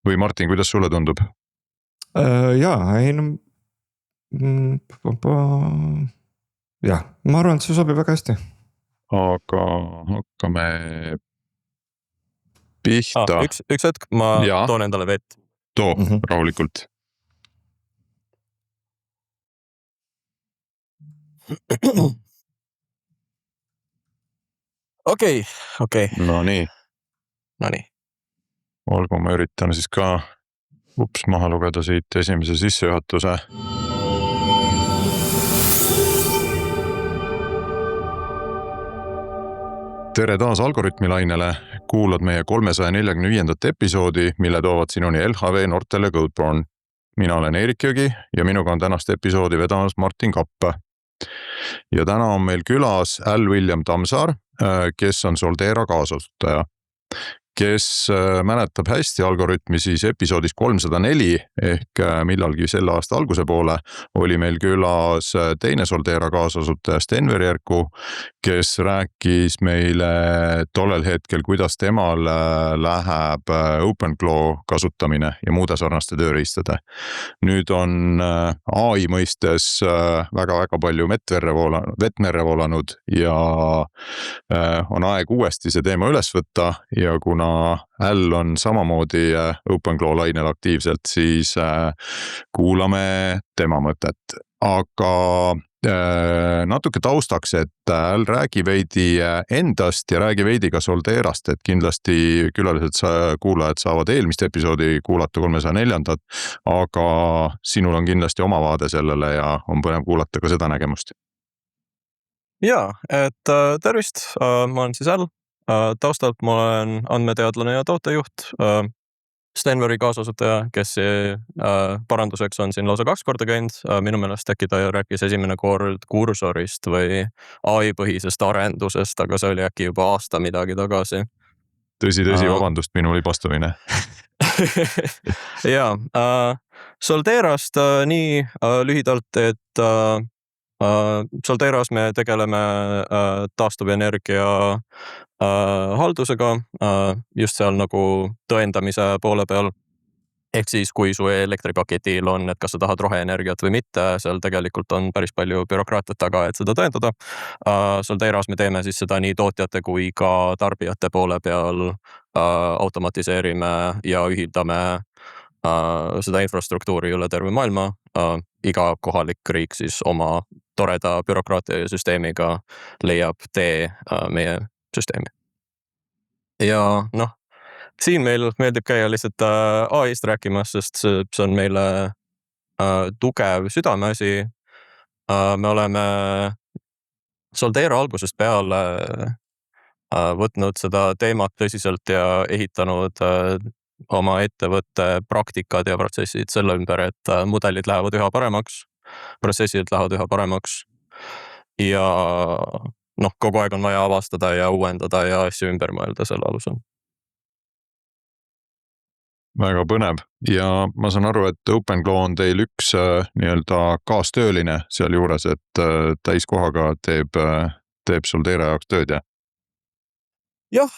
või Martin, kuidas sulle tundub? Jaa, ei no jah, ma arvan, et see sobib väga hästi. Aga hakkame pihta. Üks hetk, ma toon endale vett. Too rahulikult. Okei. No nii. Olgu, ma üritan siis ka maha lugeda siit esimese sissejuhatuse. Tere taas Algoritmilainele, kuulad meie 345. episoodi, mille toovad sinuni LHV Nortel ja Codeborn. Mina olen Eerik Jõgi ja minuga on tänast episoodi vedamas Martin Kapp. Ja täna on meil külas Al William Tammsaar, kes on Soltera kaasasutaja. Kes mäletab hästi Algoritmi, siis episoodis 304 ehk millalgi selle aasta alguse poole oli meil külas teine Soltera kaasasutaja Stenver Järku, kes rääkis meile tollel hetkel, kuidas temal läheb OpenClaw kasutamine ja muude sarnaste tööriistade. Nüüd on AI mõistes väga-väga palju vettmerre voolanud ja on aeg uuesti see teema üles võtta ja kuna Al on samamoodi OpenClaw lainel aktiivselt, siis kuulame tema mõtet. Aga natuke taustaks, et Al räägi veidi endast ja räägi veidi ka Solterast, et kindlasti külalised kuulajad saavad eelmist episoodi kuulata 304, aga sinul on kindlasti oma vaade sellele ja on põnev kuulata ka seda nägemust. Jaa, et tervist, ma olen siis Al. Taustalt ma olen andmeteadlane ja tootejuht, Stenveri kaasasutaja, kes paranduseks on siin lausa 2 korda käinud. Minu meelest äkki ta rääkis esimene kord kursorist või AI-põhisest arendusest, aga see oli äkki juba aasta midagi tagasi. Tõsi, vabandust, minu libastumine. Jaa, Solterast nii lühidalt, et Solteras me tegeleme taastuvenergia haldusega just seal nagu tõendamise poole peal. Ehk siis, kui su elektripaketil on, et kas sa tahad roheenergiat või mitte, seal tegelikult on päris palju bürokraatiat taga, et seda tõendada. Solteras me teeme siis seda nii tootjate kui ka tarbijate poole peal, automatiseerime ja ühildame seda infrastruktuuri üle terve maailma. Iga kohalik riik siis oma toreda bürokraatia süsteemiga leiab tee meie süsteemi. Ja siin meil meeldib käia lihtsalt AI-st rääkimas, sest see on meile tugev südameasi. Me oleme Soltera algusest peale võtnud seda teemat tõsiselt ja ehitanud oma ettevõtte praktikad ja protsessid selle ümber, et mudelid lähevad üha paremaks, protsessid lähevad üha paremaks ja kogu aeg on vaja avastada ja uuendada ja asju ümber mõelda selle alusel. Väga põnev ja ma saan aru, et OpenClaw on teil üks nii-öelda kaastööline seal juures, et täiskohaga teeb Soltera jaoks tööd, jah? Jah,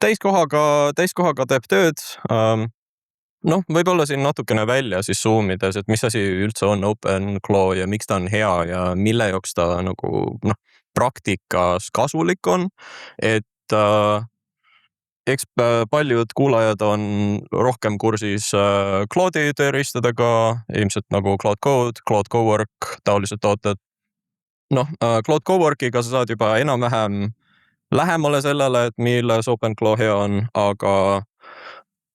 täiskohaga teeb tööd. Võib-olla siin natukene välja siis zoomides, et mis asi üldse on OpenClaw ja miks ta on hea ja mille joks ta praktikas kasulik on. Et eks paljud kuulajad on rohkem kursis Claude'i tööriistadega, ilmselt nagu Claude Code, Claude Cowork, taolised tooted. Claude Coworkiga sa saad juba enam-vähem lähemale sellele, et milles OpenClaw hea on, aga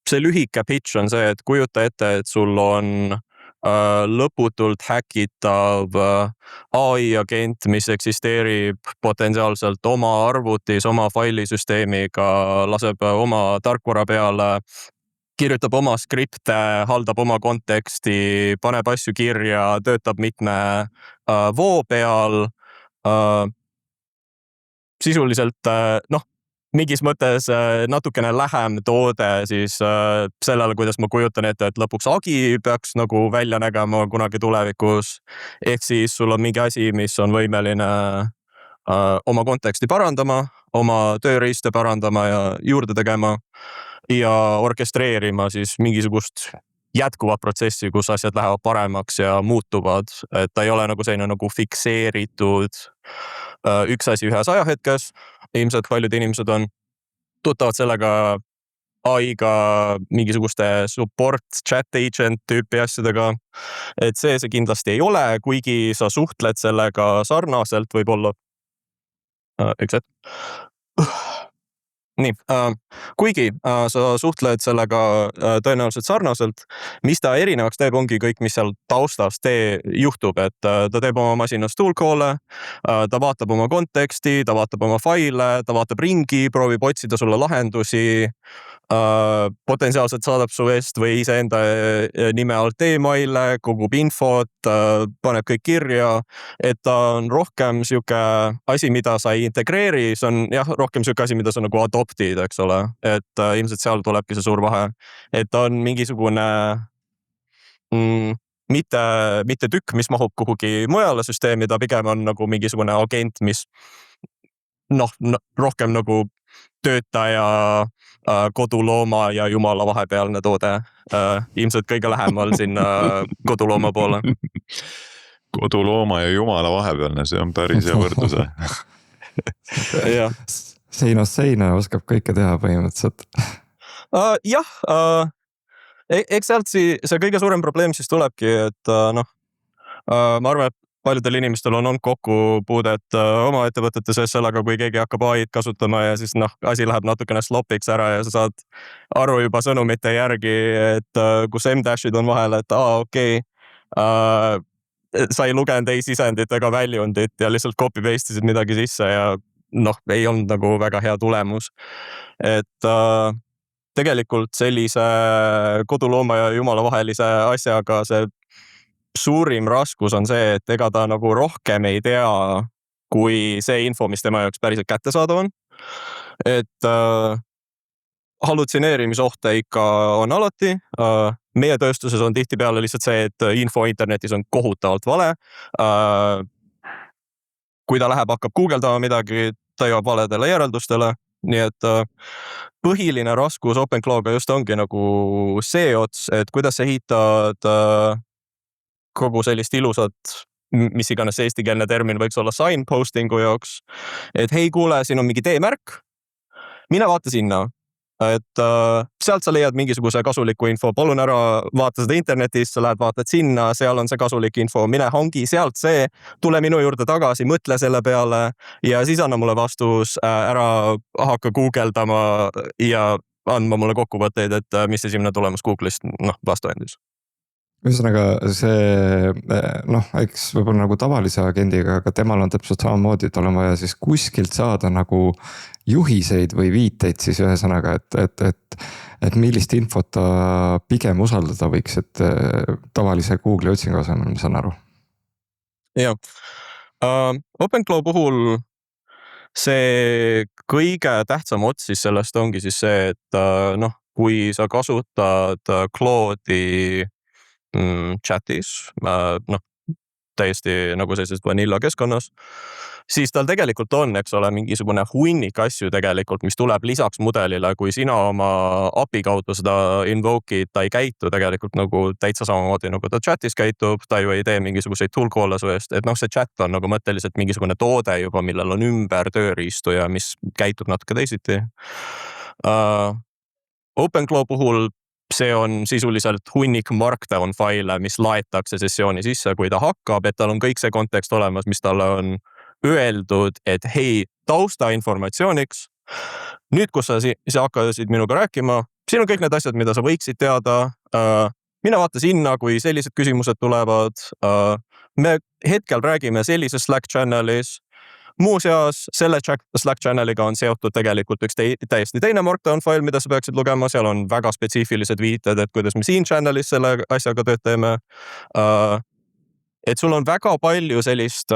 see lühike pitch on see, et kujuta ette, et sul on lõputult häkitav AI-agent, mis eksisteerib potentsiaalselt oma arvutis, oma failisüsteemiga, laseb oma tarkvara peale, kirjutab oma skripte, haldab oma konteksti, paneb asju kirja, töötab mitme voo peal. Sisuliselt, mingis mõttes natukene lähem toode siis sellele, kuidas ma kujutan ette, et lõpuks Agi peaks nagu välja nägema kunagi tulevikus. Ehk siis sul on mingi asi, mis on võimeline oma konteksti parandama, oma tööriiste parandama ja juurde tegema. ja orkestreerima siis mingisugust jätkuvat protsessi, kus asjad lähevad paremaks ja muutuvad, et ta ei ole nagu selline nagu fikseeritud üks asi ühes ajahetkes. Ilmselt paljud inimesed on tuttavad sellega AI-ga mingisuguste support chat agent tüüpi asjadega, et see kindlasti ei ole, kuigi sa suhtled sellega sarnaselt võib-olla. Üks hetk. Nii, kuigi sa suhtled sellega tõenäoliselt sarnaselt, mis ta erinevaks teeb, ongi kõik, mis seal taustas juhtub, et ta teeb oma masinas tool call'e, ta vaatab oma konteksti, ta vaatab oma faile, ta vaatab ringi, proovib otsida sulle lahendusi, potentsiaalselt saadab su eest või iseenda nime alt emaile, kogub infot, paneb kõik kirja, et ta on rohkem siuke asi, mida sa ei integreeri, see on jah, rohkem siuke asi, mida sa nagu adoptid, eks ole, et ilmselt seal tulebki see suur vahe, et ta on mingisugune mitte tükk, mis mahub kuhugi mujale süsteemi, ta pigem on nagu mingisugune agent, mis rohkem nagu töötaja, kodulooma ja jumala vahepealne toode. Ilmselt kõige lähemal sinna kodulooma poole. Kodulooma ja jumala vahepealne, see on päris hea võrdluse. Seinast seina oskab kõike teha põhimõtteliselt. Jah, eks sealt see kõige suurem probleem siis tulebki, et ma arvan, et paljudel inimestel on olnud kokkupuudet oma ettevõtete sees sellega, kui keegi hakkab AI-d kasutama ja siis asi läheb natukene slopiks ära ja sa saad aru juba sõnumite järgi, et kus M-dashid on vahel, et okei, sa ei lugenud ei sisendit ega väljundit ja lihtsalt copy-paste isid midagi sisse ja ei olnud nagu väga hea tulemus. Et tegelikult sellise kodulooma ja jumala vahelise asjaga see suurim raskus on see, et ega ta nagu rohkem ei tea, kui see info, mis tema jaoks päriselt kättesaadav on. Et hallutsineerimisohte ikka on alati. Meie tööstuses on tihtipeale lihtsalt see, et info internetis on kohutavalt vale. Kui ta hakkab guugeldama midagi, ta jõuab valedele järeldustele. Nii et põhiline raskus OpenClaw'ga just ongi nagu see ots, et kuidas sa ehitad kogu sellist ilusat, mis iganes eestikeelne termin võiks olla signpostingu jaoks, et hei, kuule, siin on mingi teemärk, mine vaata sinna, et sealt sa leiad mingisuguse kasuliku info, palun ära vaata seda internetis, sa lähed vaatad sinna, seal on see kasulik info, mine hangi sealt see, tule minu juurde tagasi, mõtle selle peale ja siis anna mulle vastus, ära hakka guugeldama ja andma mulle kokkuvõtteid, et mis esimene tulemus Google'ist vastu andis. Ühesõnaga see, eks võib-olla nagu tavalise agendiga, aga temal on täpselt samamoodi, et on vaja siis kuskilt saada nagu juhiseid või viiteid siis ühesõnaga, et millist infot ta pigem usaldada võiks, et tavalise Google'i otsingu asemel, ma saan aru. Jah, OpenClaw puhul see kõige tähtsam ots siis sellest ongi siis see, et kui sa kasutad Claude'i chatis, täiesti nagu sellises vanilla keskkonnas, siis tal tegelikult on, eks ole, mingisugune hunnik asju tegelikult, mis tuleb lisaks mudelile, kui sina oma API kaudu seda invoke'id, ta ei käitu tegelikult nagu täitsa samamoodi, nagu ta chatis käitub, ta ju ei tee mingisuguseid tool call'e su eest, et see chat on nagu mõtteliselt mingisugune toode juba, millel on ümber tööriistu ja mis käitub natuke teisiti. OpenClaw puhul see on sisuliselt hunnik markdown faile, mis laetakse sessiooni sisse, kui ta hakkab, et tal on kõik see kontekst olemas, mis talle on öeldud, et hei, tausta informatsiooniks. Nüüd, kus sa hakkasid minuga rääkima, siin on kõik need asjad, mida sa võiksid teada. Mine vaata sinna, kui sellised küsimused tulevad. Me hetkel räägime sellises Slack channelis. Muuseas, selle Slack channeliga on seotud tegelikult üks täiesti teine markdown fail, mida sa peaksid lugema. Seal on väga spetsiifilised viited, et kuidas me siin channelis selle asjaga tööd teeme. Et sul on väga palju sellist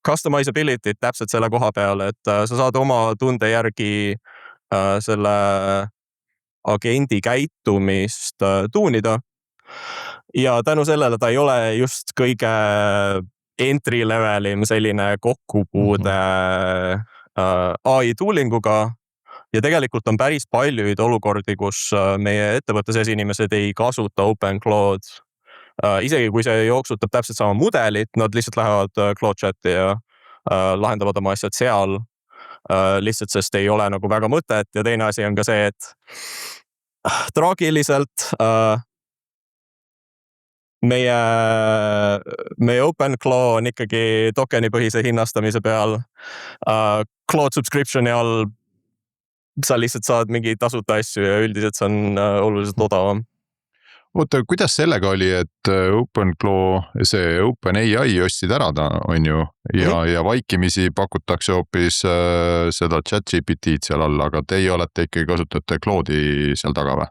customizability täpselt selle koha peal, et sa saad oma tunde järgi selle agendi käitumist tuunida. Ja tänu sellele ta ei ole just kõige entry levelim selline kokkupuude AI toolinguga, ja tegelikult on päris paljuid olukordi, kus meie ettevõtte sees inimesed ei kasuta OpenClaud. Isegi kui see jooksutab täpselt sama mudelit, nad lihtsalt lähevad Claude chati ja lahendavad oma asjad seal. Lihtsalt sest ei ole nagu väga mõtet ja teine asi on ka see, et traagiliselt meie OpenClaw on ikkagi tokeni põhise hinnastamise peal. Claude subscription'i all sa lihtsalt saad mingi tasuta asju ja üldiselt see on oluliselt odavam. Oota, kuidas sellega oli, et OpenClaw, see OpenAI ostsid ära ta, on ju, ja vaikimisi pakutakse hoopis seda ChatGPT-d seal all, aga teie olete ikkagi kasutate Claude'i seal taga või?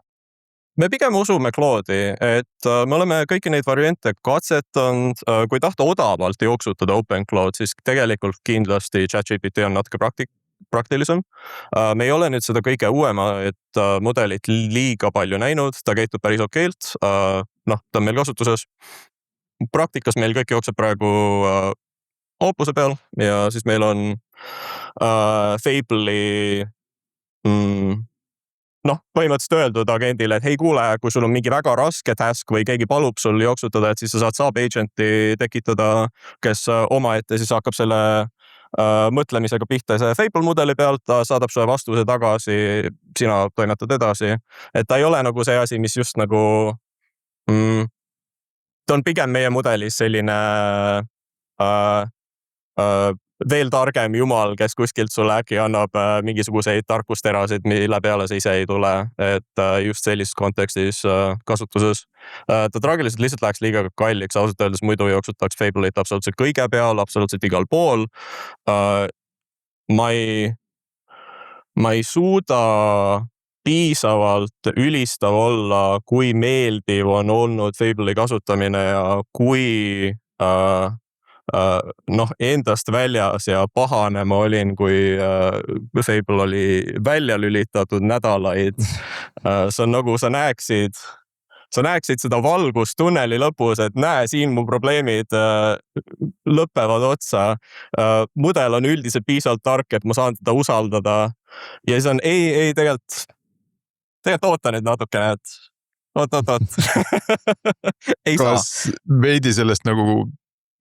Me pigem usume Claude'i, et me oleme kõiki neid variante katsetanud. Kui tahta odavalt jooksutada OpenClaud, siis tegelikult kindlasti ChatGPT on natuke praktilisem. Me ei ole nüüd seda kõige uuemat mudelit liiga palju näinud, ta käitub päris okeilt. Ta on meil kasutuses. Praktikas meil kõik jookseb praegu Opuse peal ja siis meil on Fable'i põhimõtteliselt öeldud agendile, et hei kuule, kui sul on mingi väga raske task või keegi palub sul jooksutada, et siis sa saad sub-agenti tekitada, kes omaette siis hakkab selle mõtlemisega pihta see Fable mudeli pealt, ta saadab sulle vastuse tagasi, sina toimetad edasi. Et ta ei ole nagu see asi, mis just nagu ta on pigem meie mudelis selline veel targem jumal, kes kuskilt sulle äkki annab mingisuguseid tarkusterasid, mille peale sa ise ei tule, et just sellises kontekstis kasutuses. Ta traagiliselt lihtsalt läheks liiga kalliks, ausalt öeldes muidu jooksutaks Fable'it absoluutselt kõige peal, absoluutselt igal pool. Ma ei suuda piisavalt ülistav olla, kui meeldiv on olnud Fable'i kasutamine ja kui endast väljas ja pahane ma olin, kui Fable oli välja lülitatud nädalaid. See on nagu sa näeksid seda valgust tunneli lõpus, et näe, siin mu probleemid lõpevad otsa. Mudel on üldiselt piisavalt tark, et ma saan teda usaldada. Ja siis on, tegelikult oota nüüd natukene, et oot. Ei saa. Kas veidi sellest nagu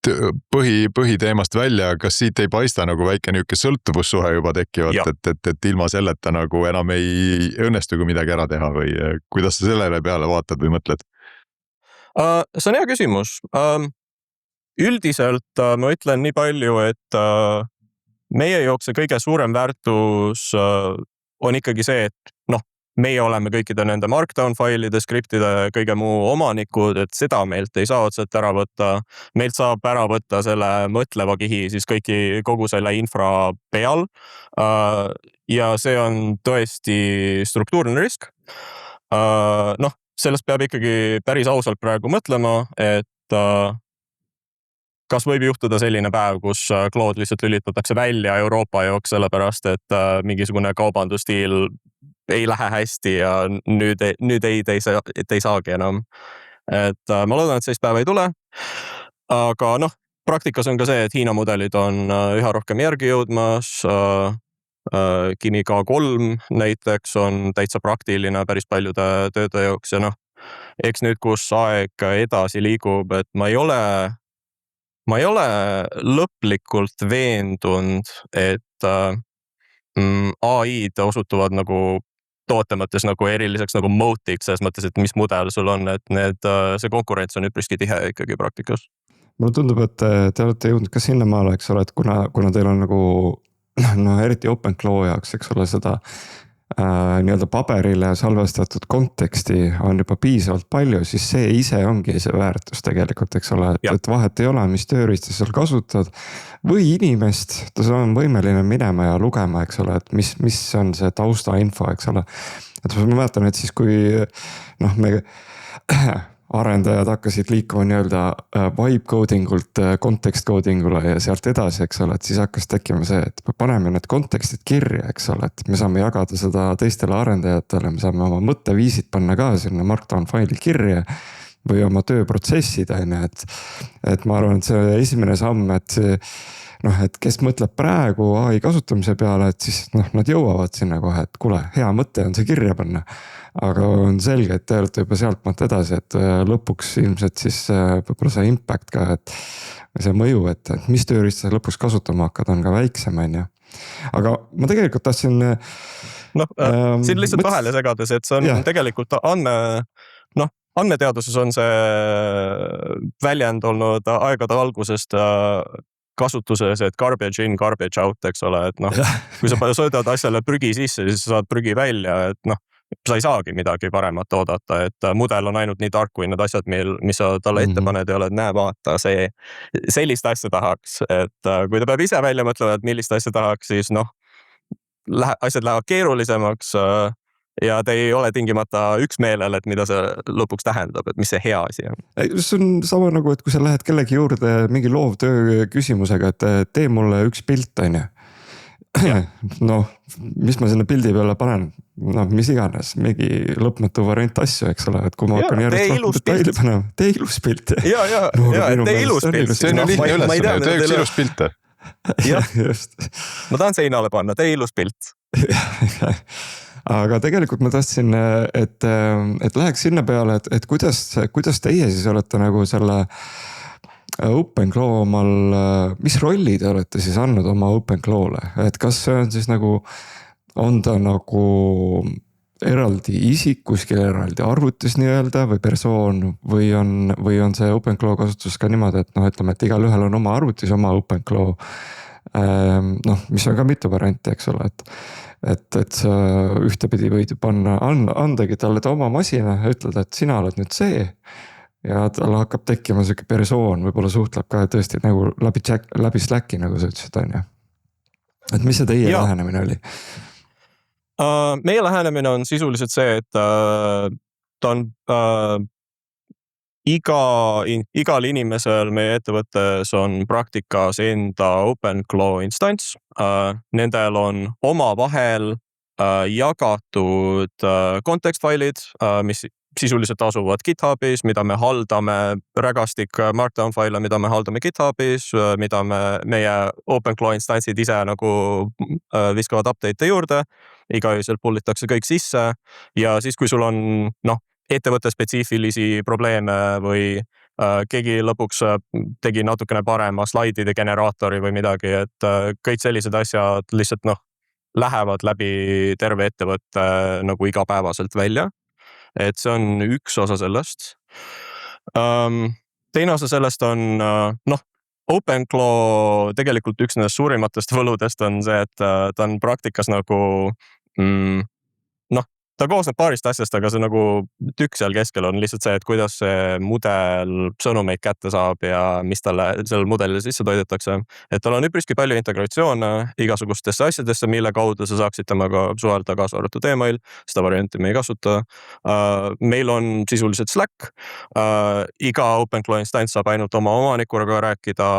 põhiteemast välja, kas siit ei paista nagu väike niuke sõltuvussuhe juba tekivad, et ilma selleta nagu enam ei õnnestugi midagi ära teha või kuidas sa sellele peale vaatad või mõtled? See on hea küsimus. Üldiselt ma ütlen nii palju, et meie jaoks see kõige suurem väärtus on ikkagi see, et meie oleme kõikide nende markdown failide, skriptide, kõige muu omanikud, et seda meilt ei saa otseselt ära võtta. Meilt saab ära võtta selle mõtleva kihi, siis kogu selle infra peal. Ja see on tõesti struktuurne risk. Sellest peab ikkagi päris ausalt praegu mõtlema, et kas võib juhtuda selline päev, kus Claude lihtsalt lülitatakse välja Euroopa jaoks, sellepärast et mingisugune kaubandusstiil ei lähe hästi ja nüüd ei saagi enam. Et ma loodan, et sellist päeva ei tule. Aga praktikas on ka see, et Hiina mudelid on üha rohkem järgi jõudmas. Kimi K3 näiteks on täitsa praktiline päris paljude tööde jaoks ja eks nüüd, kus aeg edasi liigub, et ma ei ole lõplikult veendunud, et AI-d osutuvad nagu toote mõttes nagu eriliseks nagu motiks, selles mõttes, et mis mudel sul on, et see konkurents on üpriski tihe ikkagi praktikas. Mulle tundub, et te olete jõudnud ka sinnamaale, eks ole, et kuna teil on nagu eriti OpenClaw jaoks, eks ole, seda nii-öelda paberile salvestatud konteksti on juba piisavalt palju, siis see ise ongi see väärtus tegelikult, eks ole, et vahet ei ole, mis tööriista seal kasutad või inimest, ta on võimeline minema ja lugema, eks ole, et mis on see taustainfo, eks ole. Et ma mäletan, et siis kui me arendajad hakkasid liikuma nii-öelda vibe codingult context codingule ja sealt edasi, eks ole, et siis hakkas tekkima see, et paneme need kontekstid kirja, eks ole, et me saame jagada seda teistele arendajatele, me saame oma mõtteviisid panna ka sinna markdown faili kirja või oma tööprotsessid on ju, et ma arvan, et see esimene samm, et see noh, et kes mõtleb praegu AI kasutamise peale, et siis noh, nad jõuavad sinna kohe, et kuule, hea mõte on see kirja panna. Aga on selge, et te olete juba sealtmaalt edasi, et lõpuks ilmselt siis võib-olla see impact ka, et see mõju, et mis tööriista sa lõpuks kasutama hakkad, on ka väiksem, on ju. Aga ma tegelikult tahtsin siin lihtsalt vahele segades, et see on tegelikult andmeteaduses on see väljend olnud aegade algusest kasutuses, et garbage in, garbage out, eks ole, et noh, kui sa söödad asjale prügi sisse, siis sa saad prügi välja, et noh, sa ei saagi midagi paremat oodata, et mudel on ainult nii tark, kui need asjad, mis sa talle ette paned ja oled, näe, vaata, sellist asja tahaks, et kui ta peab ise välja mõtlema, et millist asja tahaks, siis noh, asjad lähevad keerulisemaks ja te ei ole tingimata üksmeelel, et mida see lõpuks tähendab, et mis see hea asi on. See on sama nagu, et kui sa lähed kellegi juurde mingi loovtöö küsimusega, et tee mulle üks pilt, on ju. Noh, mis ma sinna pildi peale panen, noh, mis iganes, mingi lõpmatu variant asju, eks ole, et kui ma hakkan järjest rohkem detaili panema, tee ilus pilt. Tee ilus pilt. See on ju lihtne ülesanne, tee üks ilus pilte. Just. Ma tahan seinale panna, tee ilus pilt. Aga tegelikult ma tahtsin, et läheks sinna peale, et kuidas teie siis olete nagu selle OpenClaw omal, mis rolli te olete siis andnud oma OpenClaw'le, et kas see on siis nagu, on ta nagu eraldi isik kuskil eraldi arvutis nii-öelda või persoon või on see OpenClaw kasutus ka niimoodi, et noh, ütleme, et igalühel on oma arvutis oma OpenClaw, noh, mis on ka mitu varianti, eks ole, et sa ühtepidi võid ju panna, andagi talle ta oma masina ja ütled, et sina oled nüüd see ja tal hakkab tekkima selline persoon, võib-olla suhtleb ka tõesti nagu läbi Slacki, nagu sa ütlesid, on ju. Et mis see teie lähenemine oli? Meie lähenemine on sisuliselt see, et ta on igal inimesel meie ettevõttes on praktikas enda OpenClaw instants. Nendel on omavahel jagatud kontekstfailid, mis sisuliselt asuvad GitHubis, mida me haldame, rägastik Markdown faile, mida me haldame GitHubis, mida meie OpenClaw instantsid ise nagu viskavad update'e juurde, igaühiselt pullitakse kõik sisse ja siis, kui sul on ettevõtte spetsiifilisi probleeme või keegi lõpuks tegi natukene parema slaidide generaatori või midagi, et kõik sellised asjad lihtsalt lähevad läbi terve ettevõtte nagu igapäevaselt välja. Et see on üks osa sellest. Teine osa sellest on, OpenClaw tegelikult üks nendest suurimatest võludest on see, et ta on praktikas nagu, ta koosneb paarist asjast, aga see nagu tükk seal keskel on lihtsalt see, et kuidas see mudel sõnumeid kätte saab ja mis talle sellel mudelile sisse toidetakse. Et tal on üpriski palju integratsioone igasugustesse asjadesse, mille kaudu sa saaksid temaga suhelda kaasa arvatud email, seda varianti me ei kasuta. Meil on sisuliselt Slack. Iga OpenClaw instants saab ainult oma omanikuga rääkida,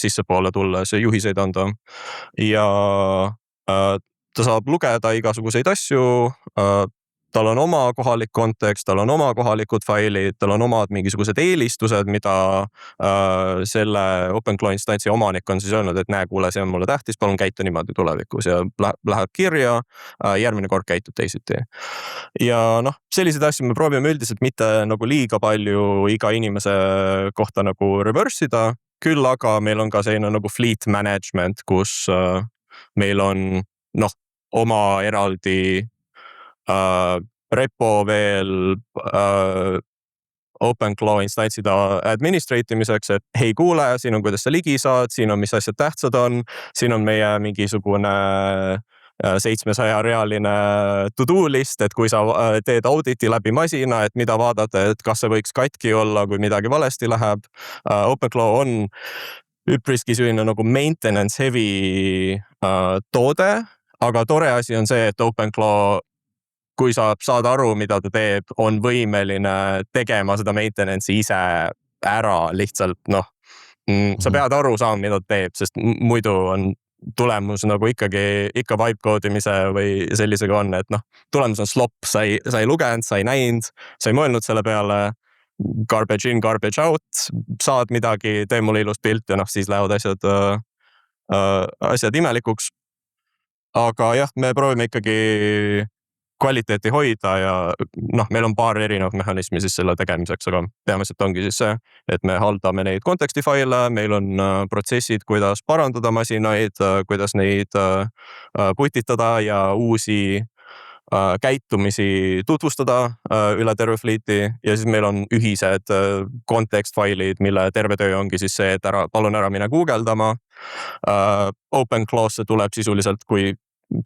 sissepoole tulles ja juhiseid anda. Ja ta saab lugeda igasuguseid asju, tal on oma kohalik kontekst, tal on oma kohalikud failid, tal on omad mingisugused eelistused, mida selle OpenClaw instantsi omanik on siis öelnud, et näe, kuule, see on mulle tähtis, palun käitu niimoodi tulevikus ja läheb kirja, järgmine kord käitub teisiti. Ja sellised asju me proovime üldiselt mitte nagu liiga palju iga inimese kohta nagu reverse ida, küll aga meil on ka selline nagu fleet management, kus meil on oma eraldi repo veel OpenClaw instantsid administratimiseks, et hei kuule, siin on kuidas sa ligi saad, siin on mis asjad tähtsad on, siin on meie mingisugune 700-realine to-do list, et kui sa teed auditi läbi masina, et mida vaadata, et kas see võiks katki olla, kui midagi valesti läheb. OpenClaw on üpriski selline nagu maintenance heavy toode, aga tore asi on see, et OpenClaw, kui sa saad aru, mida ta teeb, on võimeline tegema seda maintenance'i ise ära lihtsalt, sa pead aru saama, mida ta teeb, sest muidu on tulemus nagu ikka vibe code'imise või sellisega on, et tulemus on slop, sa ei lugenud, sa ei näinud, sa ei mõelnud selle peale garbage in, garbage out, saad midagi, tee mulle ilus pilt ja siis lähevad asjad imelikuks. Aga jah, me proovime ikkagi kvaliteeti hoida ja meil on paar erinevat mehhanismi siis selle tegemiseks, aga peamiselt ongi siis see, et me haldame neid kontekstifaile, meil on protsessid, kuidas parandada masinaid, kuidas neid putitada ja uusi käitumisi tutvustada üle terve fleeti ja siis meil on ühised kontekstfailid, mille terve töö ongi siis see, et palun ära mine guugeldama. OpenClause tuleb sisuliselt, kui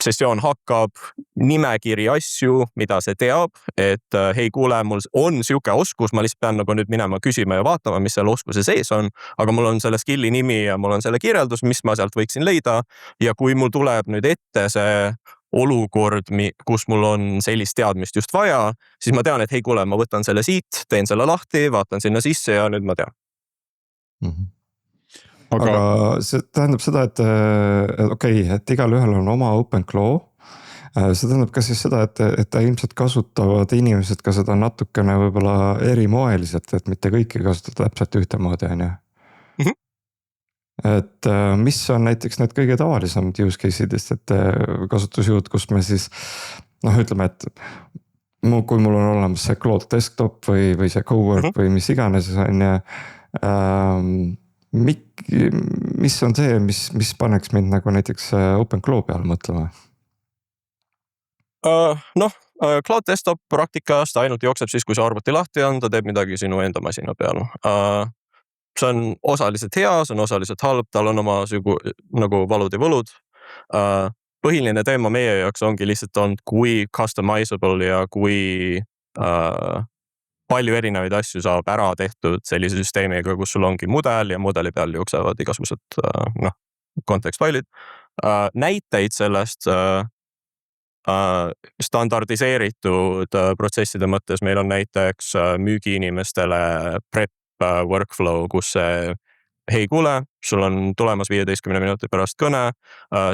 sessioon hakkab, nimekiri asju, mida see teab, et hei kuule, mul on siuke oskus, ma lihtsalt pean nüüd minema küsima ja vaatama, mis selle oskuse sees on, aga mul on selle skill'i nimi ja mul on selle kirjeldus, mis ma sealt võiksin leida ja kui mul tuleb nüüd ette see olukord, kus mul on sellist teadmist just vaja, siis ma tean, et hei kuule, ma võtan selle siit, teen selle lahti, vaatan sinna sisse ja nüüd ma tean. Aga see tähendab seda, et okei, et igalühel on oma OpenClaw. See tähendab ka siis seda, et ilmselt kasutavad inimesed ka seda natukene võib-olla erimoeliselt, et mitte kõiki kasutada täpselt ühtemoodi, on ju. Et mis on näiteks need kõige tavalisemad use case'idest, et kasutusjuhud, kus me siis ütleme, et kui mul on olemas see Claude desktop või see Cowork või mis iganes on ju, mis on see, mis paneks mind nagu näiteks OpenClaw peale mõtlema? Cloud desktop praktikast ainult jookseb siis, kui see arvuti lahti on, ta teeb midagi sinu enda masina peal. See on osaliselt hea, see on osaliselt halb, tal on oma nagu valud ja võlud. Põhiline teema meie jaoks ongi lihtsalt olnud, kui customizable ja kui palju erinevaid asju saab ära tehtud sellise süsteemiga, kus sul ongi mudel ja mudeli peal jooksevad igasugused kontekstfailid. Näiteid sellest standardiseeritud protsesside mõttes meil on näiteks müügiinimestele prep workflow, kus see hei kuule, sul on tulemas 15 minuti pärast kõne,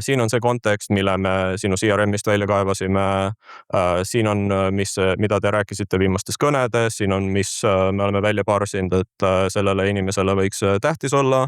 siin on see kontekst, mille me sinu CRM-ist välja kaevasime, siin on, mida te rääkisite viimastes kõnedes, siin on, mis me oleme välja parsinud, et sellele inimesele võiks tähtis olla,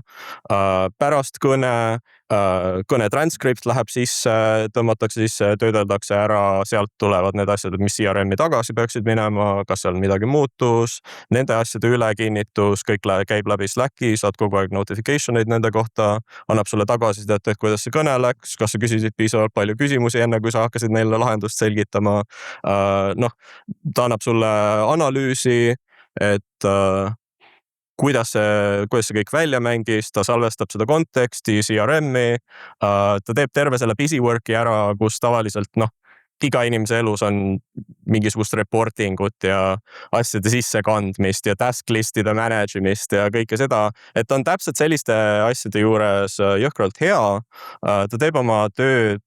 pärast kõne transkript läheb sisse, tõmmatakse sisse, töödeldakse ära, sealt tulevad need asjad, mis CRM-i tagasi peaksid minema, kas seal midagi muutus, nende asjade ülekinnitus, kõik käib läbi Slacki, saad kogu aeg notification eid nende kohta, annab sulle tagasisidet, et kuidas see kõne läks, kas sa küsisid piisavalt palju küsimusi enne, kui sa hakkasid neile lahendust selgitama. Ta annab sulle analüüsi, et kuidas see kõik välja mängis, ta salvestab seda konteksti, CRM-i, ta teeb terve selle busy work'i ära, kus tavaliselt iga inimese elus on mingisugust reportingut ja asjade sissekandmist ja task listide manage'imist ja kõike seda, et ta on täpselt selliste asjade juures jõhkralt hea, ta teeb oma tööd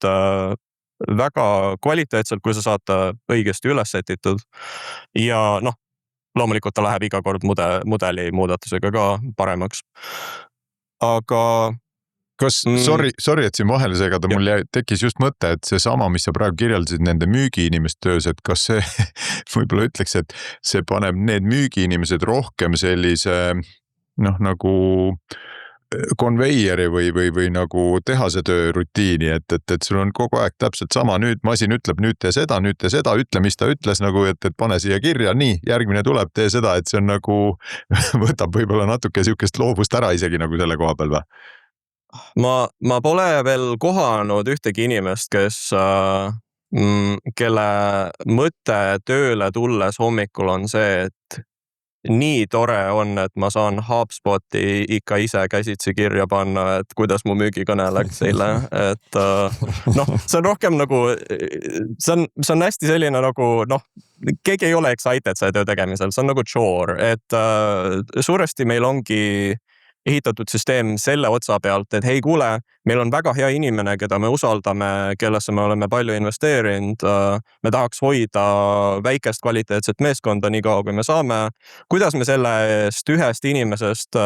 väga kvaliteetselt, kui sa saad ta õigesti üles setitud ja loomulikult ta läheb iga kord mudeli muudatusega ka paremaks. Aga kas, sorry, et siin vahele segada, mul tekkis just mõte, et see sama, mis sa praegu kirjeldasid nende müügiinimeste töös, et kas see võib-olla ütleks, et see paneb need müügiinimesed rohkem sellise nagu konveieri või nagu tehase töö rutiini, et sul on kogu aeg täpselt sama, nüüd masin ütleb, nüüd tee seda, ütle, mis ta ütles nagu, et pane siia kirja, nii, järgmine tuleb, tee seda, et see on nagu, võtab võib-olla natuke sihukest loovust ära isegi nagu selle koha peal või? Ma pole veel kohanud ühtegi inimest, kelle mõte tööle tulles hommikul on see, et nii tore on, et ma saan HubSpoti ikka ise käsitsi kirja panna, et kuidas mu müügikõne läks eile, et see on rohkem nagu, see on hästi selline nagu, keegi ei ole excited selle töö tegemisel, see on nagu chore, et suuresti meil ongi ehitatud süsteem selle otsa pealt, et hei kuule, meil on väga hea inimene, keda me usaldame, kellesse me oleme palju investeerinud, me tahaks hoida väikest kvaliteetset meeskonda nii kaua, kui me saame. Kuidas me sellest ühest inimesest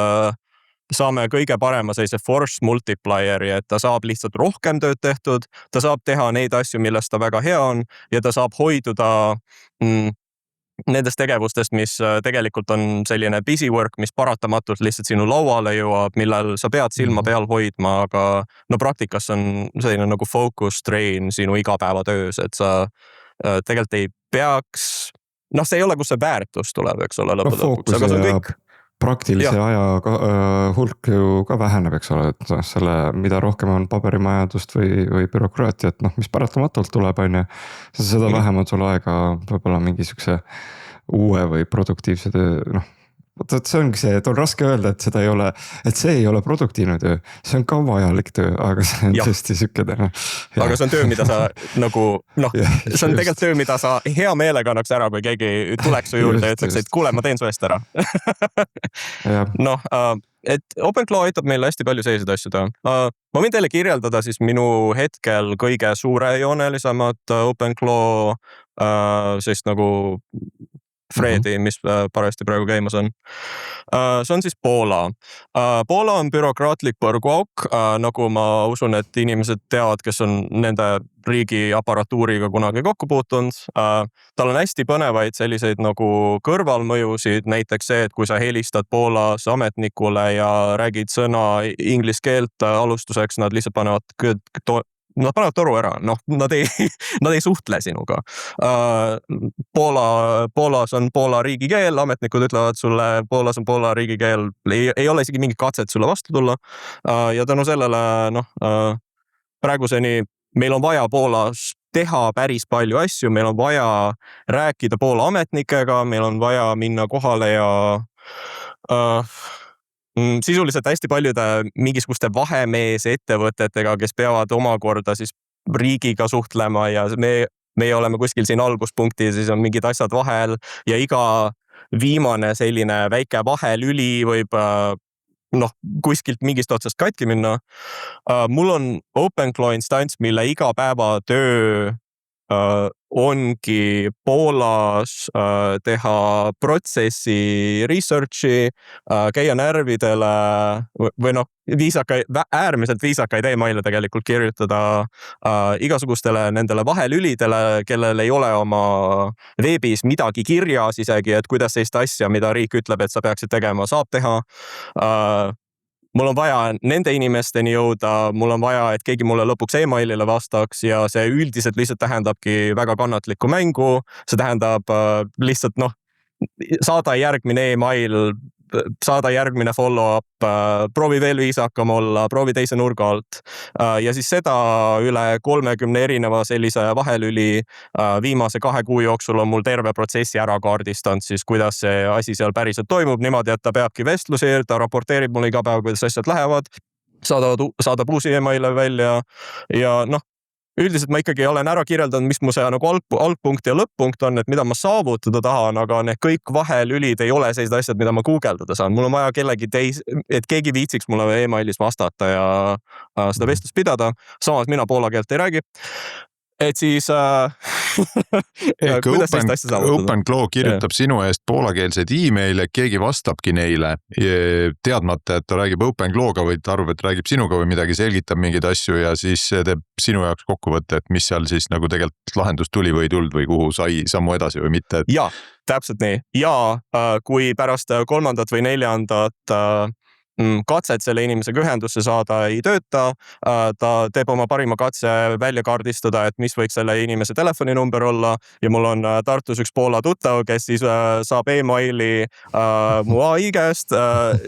saame kõige parema sellise force multiplieri, et ta saab lihtsalt rohkem tööd tehtud, ta saab teha neid asju, millest ta väga hea on ja ta saab hoiduda nendest tegevustest, mis tegelikult on selline busy work, mis paratamatult lihtsalt sinu lauale jõuab, millel sa pead silma peal hoidma, aga no praktikas on selline nagu focus train sinu igapäevatöös, et sa tegelikult ei peaks, noh, see ei ole, kus see väärtus tuleb, eks ole, lõppude lõpuks, aga see on kõik. Praktilise aja hulk ju ka väheneb, eks ole, et selle, mida rohkem on paberimajandust või bürokraatiat, noh, mis paratamatult tuleb, on ju. Seda vähem on sul aega võib-olla mingi siukse uue või produktiivse töö, noh. Et see ongi see, et on raske öelda, et seda ei ole, et see ei ole produktiivne töö, see on ka vajalik töö, aga see on tõesti siuke täna. Aga see on töö, mida sa nagu, noh, see on tegelikult töö, mida sa hea meelega annaks ära, kui keegi tuleks su juurde ja ütleks, et kuule, ma teen su eest ära. Noh, et OpenClaw aitab meil hästi palju selliseid asju teha. Ma võin teile kirjeldada siis minu hetkel kõige suurejoonelisemat OpenClaw siis nagu Fredi, mis parajasti praegu käimas on. See on siis Poola. Poola on bürokraatlik põrguauk, nagu ma usun, et inimesed teavad, kes on nende riigi aparatuuriga kunagi kokku puutunud. Tal on hästi põnevaid selliseid nagu kõrvalmõjusid, näiteks see, et kui sa helistad Poolas ametnikule ja räägid sõna inglise keelt alustuseks, nad lihtsalt nad panevad toru ära, noh, nad ei suhtle sinuga. Poolas on Poola riigikeel, ametnikud ütlevad sulle, Poolas on Poola riigikeel, ei ole isegi mingi katset sulle vastu tulla. Ja tänu sellele, noh, praeguseni meil on vaja Poolas teha päris palju asju, meil on vaja rääkida Poola ametnikega, meil on vaja minna kohale ja sisuliselt hästi paljude mingisuguste vahemees ettevõtetega, kes peavad omakorda siis riigiga suhtlema ja me oleme kuskil siin alguspunkti ja siis on mingid asjad vahel ja iga viimane selline väike vahelüli võib noh, kuskilt mingist otsast katki minna. Mul on OpenClaw instants, mille igapäevatöö ongi Poolas teha protsessi researchi, käia närvidele või noh, äärmiselt viisakaid emaile tegelikult kirjutada igasugustele nendele vahelülidele, kellel ei ole oma veebis midagi kirjas isegi, et kuidas sellist asja, mida riik ütleb, et sa peaksid tegema, saab teha. Mul on vaja nende inimesteni jõuda, mul on vaja, et keegi mulle lõpuks emailile vastaks ja see üldiselt lihtsalt tähendabki väga kannatlikku mängu. See tähendab lihtsalt, noh, saada järgmine email, saada järgmine follow-up, proovi veel viisakam olla, proovi teise nurga alt. Ja siis seda üle 30 erineva sellise vahelüli viimase 2 kuu jooksul on mul terve protsessi ära kaardistanud siis, kuidas see asi seal päriselt toimub, niimoodi, et ta peabki vestlusi, ta raporteerib mulle iga päev, kuidas asjad lähevad, saadab uusi emaile välja ja noh, üldiselt ma ikkagi olen ära kirjeldanud, mis mu see nagu algpunkt ja lõpp-punkt on, et mida ma saavutada tahan, aga need kõik vahelülid ei ole sellised asjad, mida ma guugeldada saan. Mul on vaja kellegi et keegi viitsiks mulle emailis vastata ja seda vestlust pidada. Samas mina poola keelt ei räägi. Et siis kuidas sellist asja saavutada? OpenClaw kirjutab sinu eest poolakeelseid emaile, keegi vastabki neile teadmata, et ta räägib OpenClaw'ga või ta arvab, et räägib sinuga või midagi, selgitab mingeid asju ja siis teeb sinu jaoks kokkuvõtte, et mis seal siis nagu tegelikult lahendus tuli või ei tulnud või kuhu sai sammu edasi või mitte. Ja, täpselt nii. Ja kui pärast 3. või 4. katset selle inimesega ühendusse saada ei tööta, ta teeb oma parima katse välja kaardistada, et mis võiks selle inimese telefoninumber olla ja mul on Tartus üks Poola tuttav, kes siis saab emaili mu AI käest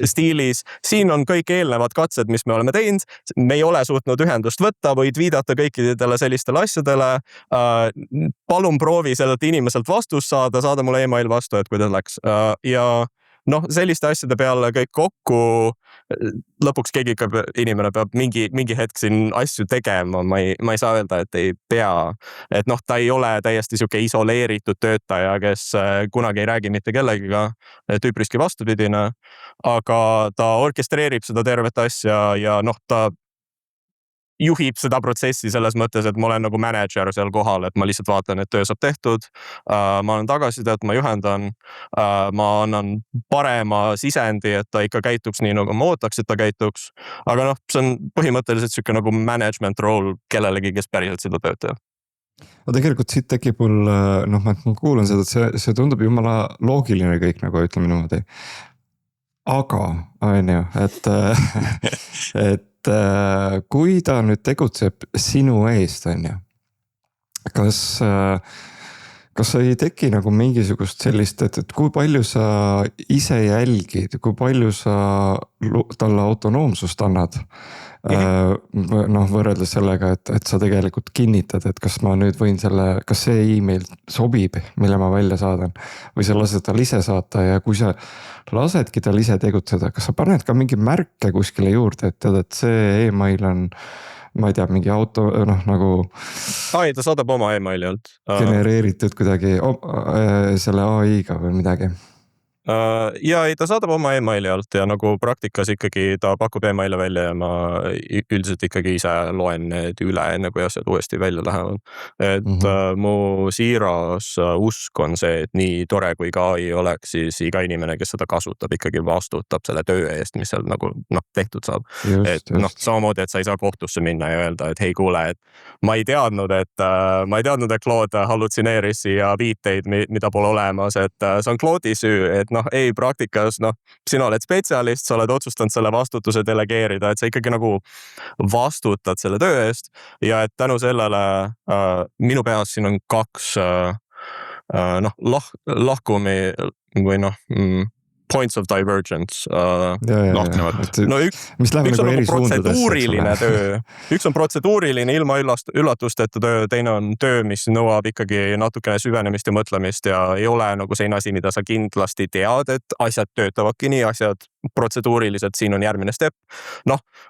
stiilis. Siin on kõik eelnevad katsed, mis me oleme teinud. Me ei ole suutnud ühendust võtta, võid viidata kõikidele sellistele asjadele. Palun proovi sellelt inimeselt vastust saada mulle email vastu, et kuidas läks. Ja noh, selliste asjade peale kõik kokku, lõpuks keegi inimene peab mingi hetk siin asju tegema, ma ei saa öelda, et ei pea. Et noh, ta ei ole täiesti siuke isoleeritud töötaja, kes kunagi ei räägi mitte kellegiga, üpriski vastupidine, aga ta orkestreerib seda tervet asja ja noh, ta juhib seda protsessi selles mõttes, et ma olen nagu manager seal kohal, et ma lihtsalt vaatan, et töö saab tehtud. Ma olen tagasisidet, ma juhendan, ma annan parema sisendi, et ta ikka käituks nii, nagu ma ootaks, et ta käituks. Aga noh, see on põhimõtteliselt siuke nagu management role kellelegi, kes päriselt seda tööd teeb. no tegelikult siit tekib mul, noh, ma kuulan seda, et see tundub jumala loogiline kõik nagu ütleme niimoodi. Aga on ju, et kui ta nüüd tegutseb sinu eest, on ju. Kas ei teki nagu mingisugust sellist, et kui palju sa ise jälgid, kui palju sa talle autonoomsust annad? Noh, võrreldes sellega, et sa tegelikult kinnitad, et kas ma nüüd võin kas see email sobib, mille ma välja saadan. Või sa lased tal ise saata ja kui sa lasedki tal ise tegutseda, kas sa paned ka mingi märke kuskile juurde, et tead, et see email on, ma ei tea, mingi auto, noh nagu. Ta saadab oma emaili alt. Genereeritud kuidagi selle AI-ga või midagi. Ja ta saadab oma emaili alt ja nagu praktikas ikkagi ta pakub emaili välja ja ma üldiselt ikkagi ise loen need üle, enne kui asjad uuesti välja lähevad. Et mu siiras usk on see, et nii tore kui ka AI oleks, siis iga inimene, kes seda kasutab, ikkagi vastutab selle töö eest, mis seal nagu tehtud saab. Et samamoodi, et sa ei saa kohtusse minna ja öelda, et hei kuule, et ma ei teadnud, et Claude hallutsineeris ja viiteid, mida pole olemas, et see on Claude'i süü, et ei praktikas, sina oled spetsialist, sa oled otsustanud selle vastutuse delegeerida, et sa ikkagi nagu vastutad selle töö eest ja et tänu sellele minu peas siin on 2 lahkumi või points of divergence. Mis läheb üks nagu on eri protseduuriline töö. Üks on protseduuriline ilma üllatusteta töö, teine on töö, mis nõuab ikkagi natukene süvenemist ja mõtlemist ja ei ole nagu see asi, mida sa kindlasti tead, et asjad töötavadki nii, asjad protseduuriliselt, siin on järgmine step.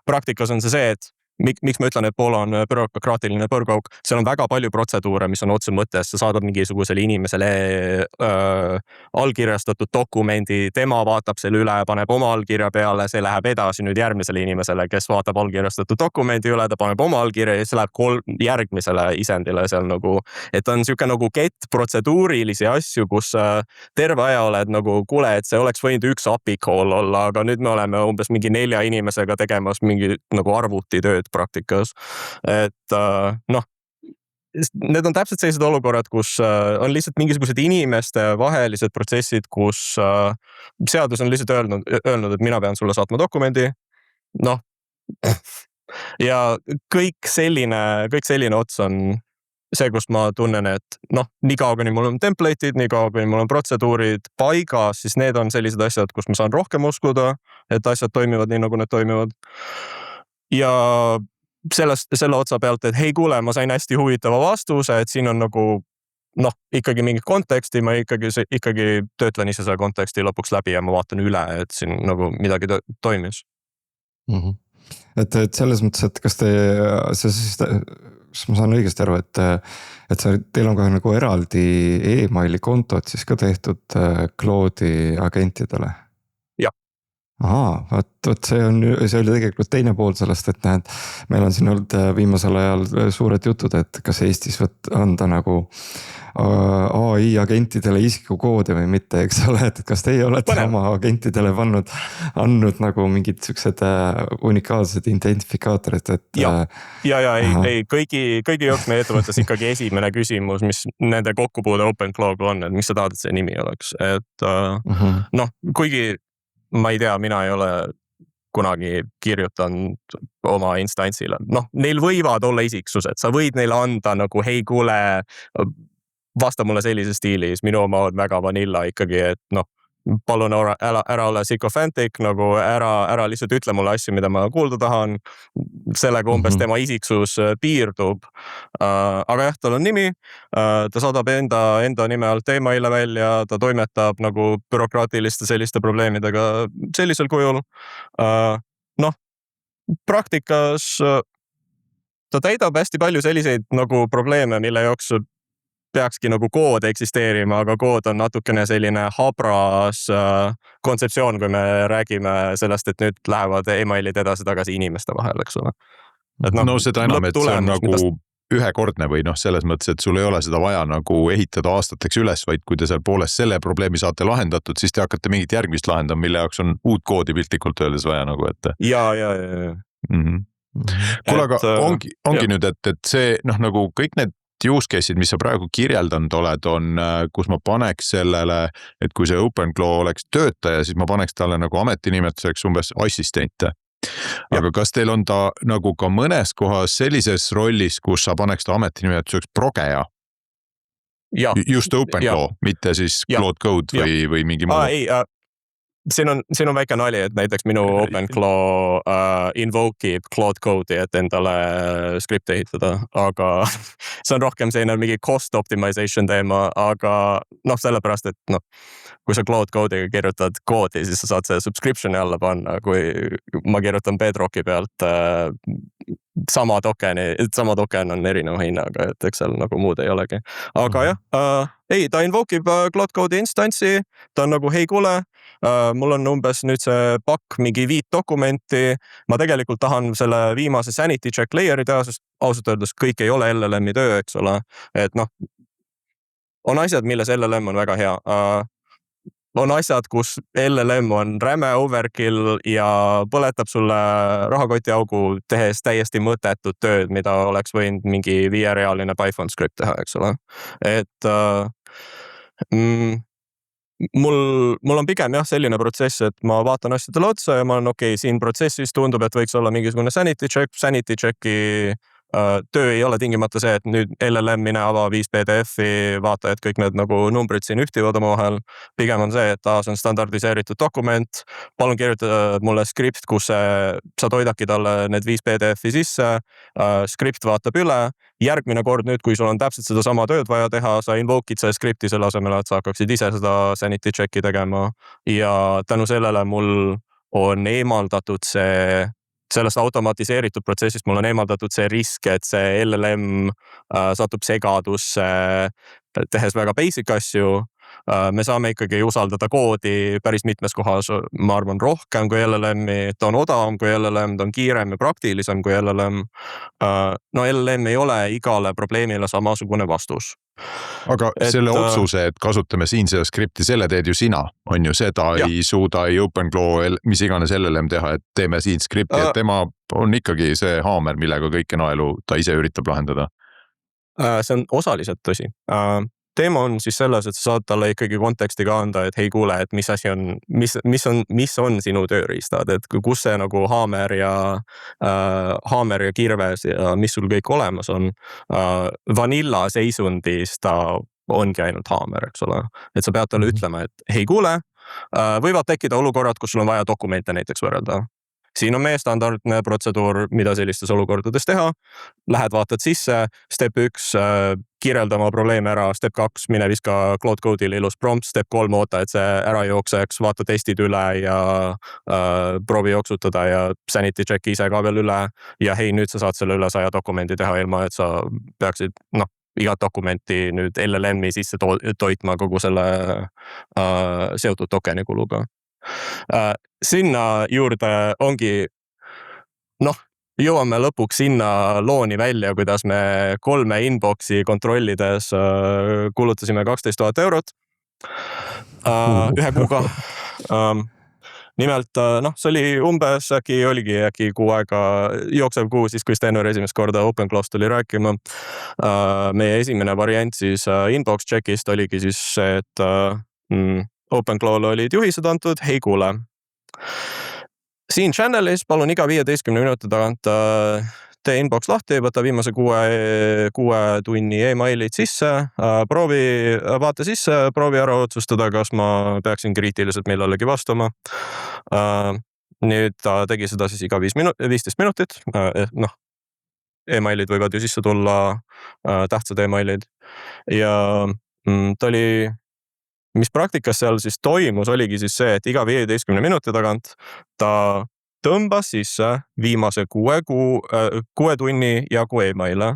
Praktikas on see, et miks ma ütlen, et Poola on bürokraatiline põrgauk, seal on väga palju protseduure, mis on otse mõttes, sa saadad mingisugusele inimesele allkirjastatud dokumendi, tema vaatab selle üle, paneb oma allkirja peale, see läheb edasi nüüd järgmisele inimesele, kes vaatab allkirjastatud dokumendi üle, ta paneb oma allkirja ja see läheb järgmisele isendile seal nagu, et on siuke nagu kett protseduurilisi asju, kus terve aja oled nagu, kuule, et see oleks võinud üks API call olla, aga nüüd me oleme umbes mingi 4 inimesega tegemas mingi nagu arvutitööd praktikas, et need on täpselt sellised olukorrad, kus on lihtsalt mingisugused inimeste vahelised protsessid, kus seadus on lihtsalt öelnud, et mina pean sulle saatma dokumendi, ja kõik selline ots on see, kus ma tunnen, et nii kaua, kuni mul on template'id, nii kaua, kuni mul on protseduurid paigas, siis need on sellised asjad, kus ma saan rohkem uskuda, et asjad toimivad nii, nagu need toimivad. Ja selle otsa pealt, et hei kuule, ma sain hästi huvitava vastuse, et siin on nagu ikkagi mingi konteksti, ma ikkagi töötlen ise selle konteksti lõpuks läbi ja ma vaatan üle, et siin nagu midagi toimis. Et selles mõttes, et kas ma saan õigesti aru, et teil on ka nagu eraldi emaili kontod siis ka tehtud Claude'i agentidele? Vot see oli tegelikult teine pool sellest, et näed, meil on siin olnud viimasel ajal suured jutud, et kas Eestis anda nagu AI agentidele isikukoode või mitte, eks ole, et kas teie olete oma agentidele andnud nagu mingid siuksed unikaalsed identifikaatorid, et. Ei, kõigi jaoks meie ettevõttes ikkagi esimene küsimus, mis nende kokkupuude OpenClaw'ga on, et mis sa tahad, et see nimi oleks, et kuigi ma ei tea, mina ei ole kunagi kirjutanud oma instantsile. Neil võivad olla isiksused, sa võid neile anda nagu hei kuule, vasta mulle sellise stiilis, minu oma on väga vanilla ikkagi, et palun ära ole sycophantic, nagu ära lihtsalt ütle mulle asju, mida ma kuulda tahan. Sellega umbes tema isiksus piirdub. Aga jah, tal on nimi, ta saadab enda nime alt emaile välja, ta toimetab nagu bürokraatiliste selliste probleemidega sellisel kujul. Praktikas ta täidab hästi palju selliseid nagu probleeme, mille jaoks peakski nagu kood eksisteerima, aga kood on natukene selline habras kontseptsioon, kui me räägime sellest, et nüüd lähevad emailid edasi-tagasi inimeste vahel, eks ole. Seda enam, et see on nagu ühekordne või selles mõttes, et sul ei ole seda vaja nagu ehitada aastateks üles, vaid kui te seal pooles selle probleemi saate lahendatud, siis te hakkate mingit järgmist lahendama, mille jaoks on uut koodi piltlikult öeldes vaja nagu, et. Ja. Kuule, aga ongi nüüd, et see nagu kõik need use case'id, mis sa praegu kirjeldanud oled, on, kus ma paneks sellele, et kui see OpenClaw oleks töötaja, siis ma paneks talle nagu ametinimetuseks umbes assistente. Aga kas teil on ta nagu ka mõnes kohas sellises rollis, kus sa paneks ta ametinimetuseks progeja? Just OpenClaw, mitte siis Claude Code või mingi muu? Ei, siin on väike nali, et näiteks minu OpenClaw invoke'ib Claude Code'i, et endale skripti ehitada, aga see on rohkem selline mingi cost optimization teema, aga sellepärast, et kui sa Claude Code'iga kirjutad koodi, siis sa saad see subscription'i alla panna, kui ma kirjutan Bedrocki pealt sama token on erineva hinnaga, et eks seal nagu muud ei olegi. Aga ei, ta invoke'ib Claude Code'i instantsi, ta on nagu hei kuule, mul on umbes nüüd see pakk mingi 5 dokumenti, ma tegelikult tahan selle viimase sanity check layer'i teha, sest ausalt öeldes kõik ei ole LLM-i töö, eks ole, et on asjad, milles LLM on väga hea. On asjad, kus LLM on räme overkill ja põletab sulle rahakotiaugu tehes täiesti mõttetut tööd, mida oleks võinud mingi 5-realine Python script teha, eks ole. Et mul on pigem selline protsess, et ma vaatan asjadele otsa ja ma olen okei, siin protsessis tundub, et võiks olla mingisugune sanity check'i töö ei ole tingimata see, et nüüd LLM mine ava 5 PDF-i, vaata, et kõik need nagu numbrid siin ühtivad omavahel. Pigem on see, et see on standardiseeritud dokument, palun kirjutada mulle skript, kus sa toidadki talle need 5 PDF-i sisse, skript vaatab üle, järgmine kord nüüd, kui sul on täpselt seda sama tööd vaja teha, sa invoke'id selle skripti selle asemel, et sa hakkaksid ise seda sanity check'i tegema ja tänu sellele mul on eemaldatud sellest automatiseeritud protsessist mul on eemaldatud see risk, et see LLM satub segadusse, tehes väga basic asju. Me saame ikkagi usaldada koodi päris mitmes kohas, ma arvan, rohkem kui LLM-i, ta on odavam kui LLM, ta on kiirem ja praktilisem kui LLM. LLM ei ole igale probleemile samasugune vastus. Aga selle otsuse, et kasutame siin seda skripti, selle teed ju sina, on ju, seda ei suuda ei OpenClaw, mis iganes LLM teha, et teeme siin skripti, et tema on ikkagi see haamer, millega kõike naelu ta ise üritab lahendada. See on osaliselt tõsi. Teema on siis selles, et sa saad talle ikkagi konteksti ka anda, et hei kuule, et mis asi on, mis on sinu tööriistad, et kus see nagu haamer ja kirves ja mis sul kõik olemas on. Vanilla seisundis ta ongi ainult haamer, eks ole. Et sa pead talle ütlema, et hei kuule, võivad tekkida olukorrad, kus sul on vaja dokumente näiteks võrrelda. Siin on meie standardne protseduur, mida sellistes olukordades teha. Lähed vaatad sisse, step 1, kirjelda oma probleeme ära, step 2, mine viska Claude Code'ile ilus prompt, step 3, oota, et see ära jookseks, vaata testid üle ja proovi jooksutada ja sanity check ise ka veel üle. Ja hei, nüüd sa saad selle üle 100 dokumendi teha ilma, et sa peaksid, igat dokumenti nüüd LLM-i sisse toitma kogu selle seotud tokeni kuluga. Sinna juurde ongi, jõuame lõpuks sinna looni välja, kuidas me 3 inboxi kontrollides kulutasime 12 000 eurot ühe kuuga. Nimelt, see oli umbes äkki kuu aega jooksev kuu, siis kui Stenor esimest korda OpenClaw'st tuli rääkima. Meie esimene variant siis inbox check'ist oligi siis see, et OpenClaw'le olid juhised antud, hei kuule. Siin channelis palun iga 15 minuti tagant tee inbox lahti, võta viimase 6 tunni emailid sisse, vaata sisse, proovi ära otsustada, kas ma peaksin kriitiliselt millelegi vastama. Nüüd ta tegi seda siis iga 15 minutit, emailid võivad ju sisse tulla, tähtsad emailid ja ta oli mis praktikas seal siis toimus, oligi siis see, et iga 15 minuti tagant ta tõmbas sisse viimase 6 tunni jagu emaile,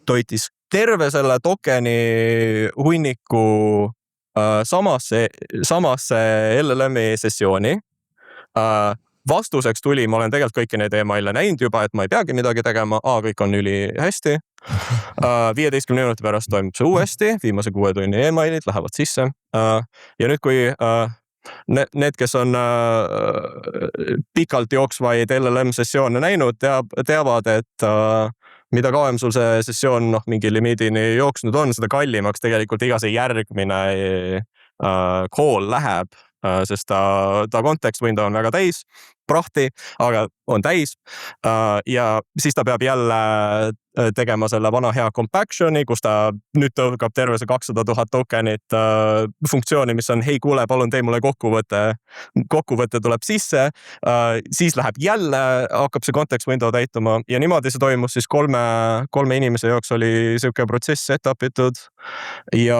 toitis terve selle tokeni hunniku samasse LLM-i sessiooni. Vastuseks tuli, ma olen tegelikult kõiki neid emaile näinud juba, et ma ei peagi midagi tegema, kõik on üli hästi. 15 minuti pärast toimub see uuesti, viimase 6 tunni emailid lähevad sisse. Ja nüüd, kui need, kes on pikalt jooksvaid LLM-sessioone näinud, teavad, et mida kauem sul see sessioon mingi limiidini jooksnud on, seda kallimaks tegelikult iga see järgmine call läheb, sest ta context window on väga täis, prahti, aga on täis. Ja siis ta peab jälle tegema selle vana hea compaction'i, kus ta nüüd tõukab terve see 200 000 tokenit funktsiooni, mis on hei kuule, palun tee mulle kokkuvõte tuleb sisse, siis läheb jälle, hakkab see context window täituma ja niimoodi see toimus siis kolme inimese jaoks oli siuke protsess set up itud ja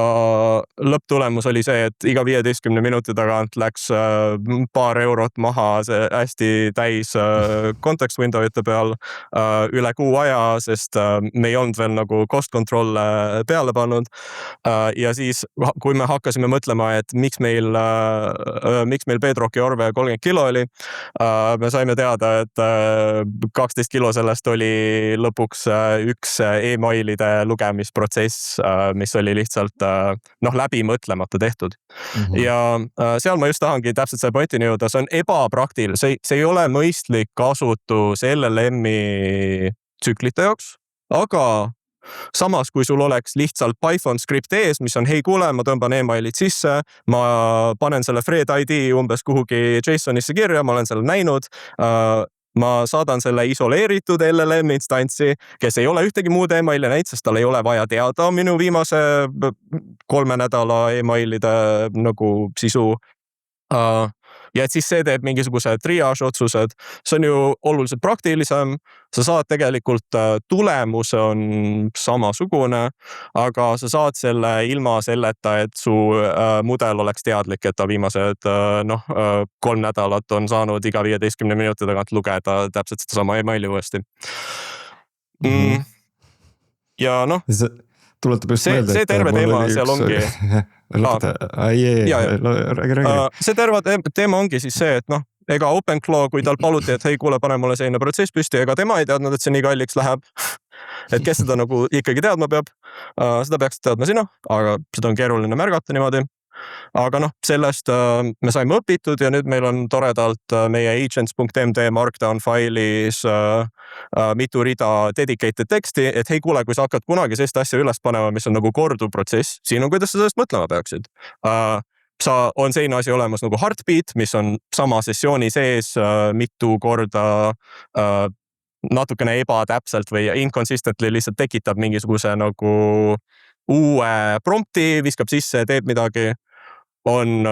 lõpptulemus oli see, et iga 15 minuti tagant läks paar eurot maha see hästi täis context window'ite peal üle kuu aja, sest me ei olnud veel nagu cost control'e peale pannud. Ja siis, kui me hakkasime mõtlema, et miks meil Bedrocki Orve 30 kilo oli, me saime teada, et 12 kilo sellest oli lõpuks üks emailide lugemisprotsess, mis oli lihtsalt läbi mõtlemata tehtud. Ja seal ma just tahangi täpselt selle pointini jõuda, see on ebapraktiline, see ei ole mõistlik kasutus LLM-i tsüklite jaoks, aga samas, kui sul oleks lihtsalt Python skript ees, mis on hei kuule, ma tõmban emailid sisse, ma panen selle Fred ID umbes kuhugi JSONisse kirja, ma olen selle näinud, ma saadan selle isoleeritud LLM instantsi, kes ei ole ühtegi muud emaili näinud, sest tal ei ole vaja teada minu viimase 3 nädala emailide nagu sisu. Ja et siis see teeb mingisuguse triage otsused, see on ju oluliselt praktilisem, sa saad tegelikult tulemuse on samasugune, aga sa saad selle ilma selleta, et su mudel oleks teadlik, et ta viimased 3 nädalat on saanud iga 15 minuti tagant lugeda täpselt seda sama emaili uuesti. Ja tuletab just meelde, see terve teema seal ongi. See terve teema ongi siis see, et ega OpenClaw, kui tal paluti, et hei kuule, pane mulle selline protsess püsti, ega tema ei teadnud, et see nii kalliks läheb. Et kes seda nagu ikkagi teadma peab, seda peaks teadma sina, aga seda on keeruline märgata niimoodi. Aga sellest me saime õpitud ja nüüd meil on toredalt meie agents.md markdown failis mitu rida dedicated teksti, et hei kuule, kui sa hakkad kunagi sellist asja üles panema, mis on nagu korduv protsess, siin on kuidas sa sellest mõtlema peaksid. On selline asi olemas nagu heartbeat, mis on sama sessiooni sees mitu korda natukene ebatäpselt või inconsistently lihtsalt tekitab mingisuguse nagu uue prompti, viskab sisse, teeb midagi. On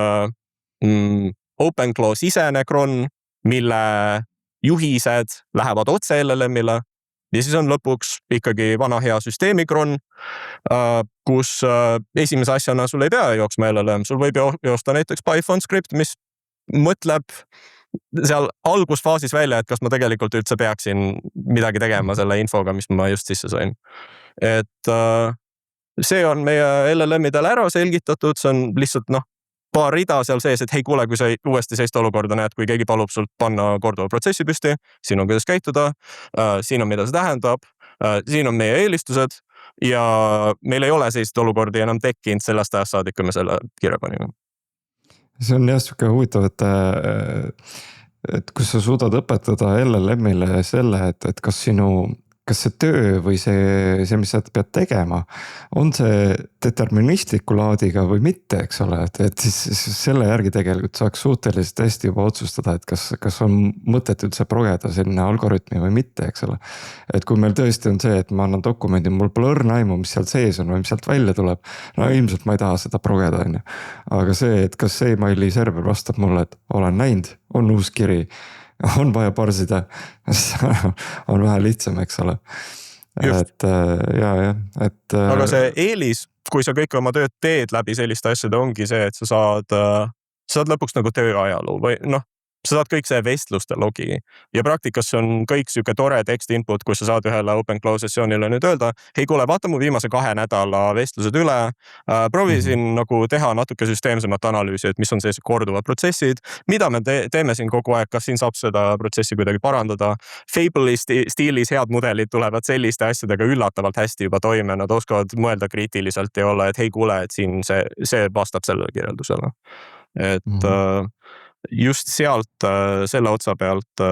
OpenClaw sisene cron, mille juhised lähevad otse LLM-ile ja siis on lõpuks ikkagi vana hea süsteemi cron, kus esimese asjana sul ei pea jooksma LLM, sul võib joosta näiteks Python skript, mis mõtleb seal algusfaasis välja, et kas ma tegelikult üldse peaksin midagi tegema selle infoga, mis ma just sisse sain. Et see on meie LLM-idele ära selgitatud, see on lihtsalt paar rida seal sees, et hei kuule, kui sa uuesti sellist olukorda näed, kui keegi palub sult panna korduva protsessi püsti, siin on kuidas käituda, siin on mida see tähendab, siin on meie eelistused ja meil ei ole sellist olukordi enam tekkinud sellest ajast saadik, kui me selle kirja panime. See on jah siuke huvitav, et kus sa suudad õpetada LLM-ile selle, et kas see töö või see, mis sa pead tegema, on see deterministliku laadiga või mitte, eks ole, et siis selle järgi tegelikult saaks suhteliselt hästi juba otsustada, et kas on mõtet üldse progeda sinna algoritmi või mitte, eks ole. Et kui meil tõesti on see, et ma annan dokumendi, mul pole õrna aimu, mis seal sees on või mis sealt välja tuleb, ilmselt ma ei taha seda progeda, on ju. Aga see, et kas see emaili server vastab mulle, et olen näinud, on uus kiri, on vaja parsida, on vähe lihtsam, eks ole. Et aga see eelis, kui sa kõik oma tööd teed läbi selliste asjade, ongi see, et sa saad lõpuks nagu tööajalu või sa saad kõik see vestluste logi ja praktikas on kõik siuke tore text input, kus sa saad ühele OpenClaw sessioonile nüüd öelda, hei kuule, vaata mu viimase 2 nädala vestlused üle, proovisin nagu teha natuke süsteemsemat analüüsi, et mis on sellised korduvad protsessid, mida me teeme siin kogu aeg, kas siin saab seda protsessi kuidagi parandada. Fable'i stiilis head mudelid tulevad selliste asjadega üllatavalt hästi juba toime, nad oskavad mõelda kriitiliselt ja olla, et hei kuule, et siin see vastab sellele kirjeldusele. Et just sealt selle otsa pealt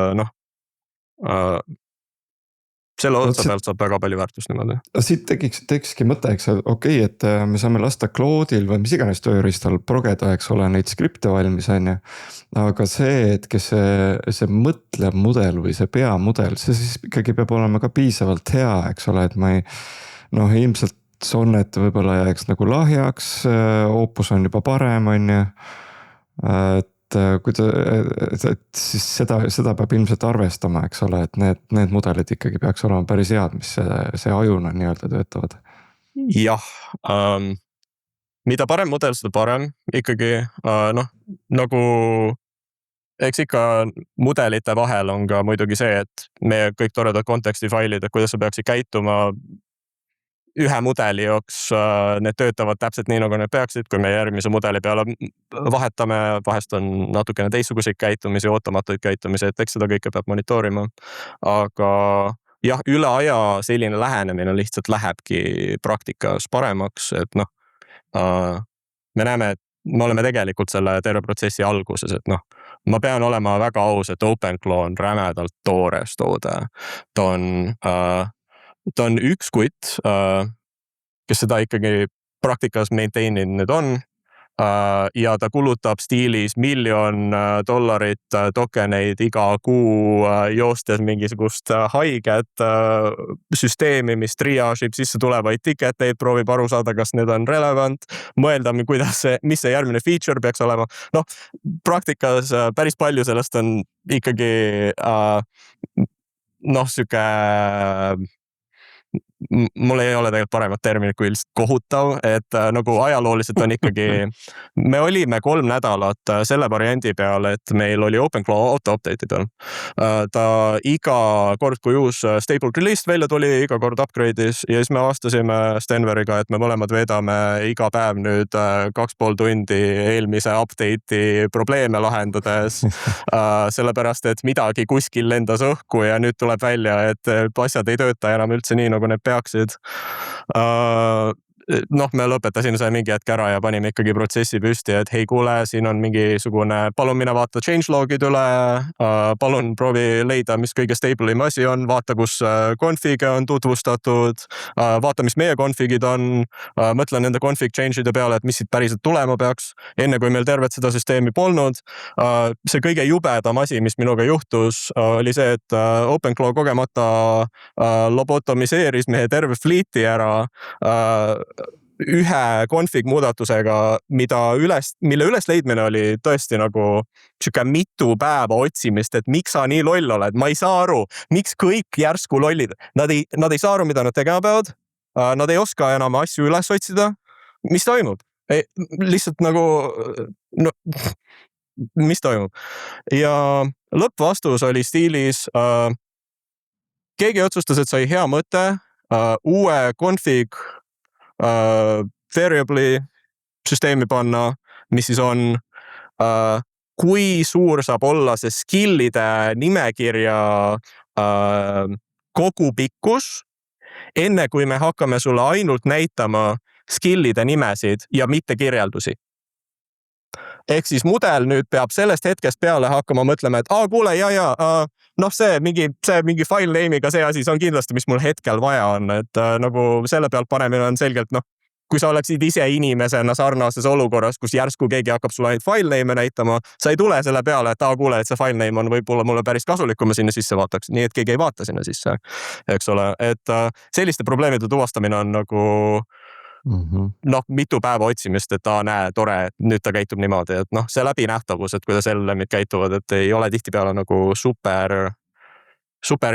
selle otsa pealt saab väga palju väärtust niimoodi. Siit tekikski mõte, eks okei, et me saame lasta Claude'il või mis iganes tööriistal progeda, eks ole, neid skripte valmis, on ju. Aga see, et kes see mõtlev mudel või see peamudel, see siis ikkagi peab olema ka piisavalt hea, eks ole, et ma ei, ilmselt Sonnet võib-olla jääks nagu lahjaks, Opus on juba parem, on ju. Et siis seda peab ilmselt arvestama, eks ole, et need mudelid ikkagi peaks olema päris head, mis see ajuna nii-öelda töötavad. Jah, mida parem mudel, seda parem ikkagi, nagu eks ikka mudelite vahel on ka muidugi see, et meie kõik toredad kontekstifailid, et kuidas sa peaksid käituma ühe mudeli jooks, need töötavad täpselt nii, nagu need peaksid, kui me järgmise mudeli peale vahetame, vahest on natukene teistsuguseid käitumisi, ootamatuid käitumisi, et eks seda kõike peab monitoorima. Aga jah, üle aja selline lähenemine lihtsalt lähebki praktikas paremaks, et me näeme, et me oleme tegelikult selle terve protsessi alguses, et ma pean olema väga aus, et OpenClaw on rämedalt toores toode. Ta on üks kutt, kes seda ikkagi praktikas maintaining nüüd on, ja ta kulutab stiilis $1 million tokeneid iga kuu joostes mingisugust haiget süsteemi, mis triažib sisse tulevaid tiketeid, proovib aru saada, kas need on relevant, mõelda, mis see järgmine feature peaks olema. Praktikas päris palju sellest on ikkagi siuke mul ei ole tegelikult paremat terminit kui lihtsalt kohutav, et nagu ajalooliselt on ikkagi, me olime 3 nädalat selle variandi peale, et meil oli OpenClaw auto-update idel. Ta iga kord, kui uus stable release välja tuli, iga kord upgrade'is ja siis me avastasime Stenveriga, et me mõlemad veedame iga päev nüüd 2,5 tundi eelmise update'i probleeme lahendades, sellepärast, et midagi kuskil lendas õhku ja nüüd tuleb välja, et asjad ei tööta enam üldse nii, nagu need peaksid. Me lõpetasime see mingi hetk ära ja panime ikkagi protsessi püsti, et hei kuule, siin on mingisugune, palun mine vaata changelog'id üle, palun proovi leida, mis kõige stable'im asi on, vaata, kus config'e on tutvustatud, vaata, mis meie config'id on, mõtle nende config change'ide peale, et mis siit päriselt tulema peaks, enne kui meil tervet seda süsteemi polnud. See kõige jubedam asi, mis minuga juhtus, oli see, et OpenClaw kogemata lobotomiseeris meie terve fleet'i ära ühe config muudatusega, mille ülesleidmine oli tõesti nagu siuke mitu päeva otsimist, et miks sa nii loll oled, ma ei saa aru, miks kõik järsku lollid, nad ei saa aru, mida nad tegema peavad, nad ei oska enam asju üles otsida, mis toimub? Lihtsalt nagu, mis toimub? Ja lõppvastus oli stiilis, keegi otsustas, et sai hea mõte, uue config variable'i süsteemi panna, mis siis on, kui suur saab olla see skill'ide nimekirja kogupikkus, enne kui me hakkame sulle ainult näitama skill'ide nimesid ja mitte kirjeldusi. Ehk siis mudel nüüd peab sellest hetkest peale hakkama mõtlema, et kuule, see mingi file name'iga see asi, see on kindlasti, mis mul hetkel vaja on, et nagu selle pealt panemine on selgelt, kui sa oleksid ise inimesena sarnases olukorras, kus järsku keegi hakkab sulle ainult file name'e näitama, sa ei tule selle peale, et kuule, et see file name on võib-olla mulle päris kasulik, kui ma sinna sisse vaataks, nii et keegi ei vaata sinna sisse, eks ole, et selliste probleemide tuvastamine on nagu mitu päeva otsimist, et näe, tore, et nüüd ta käitub niimoodi, et see läbinähtavus, et kuidas LLM-id käituvad, et ei ole tihtipeale nagu super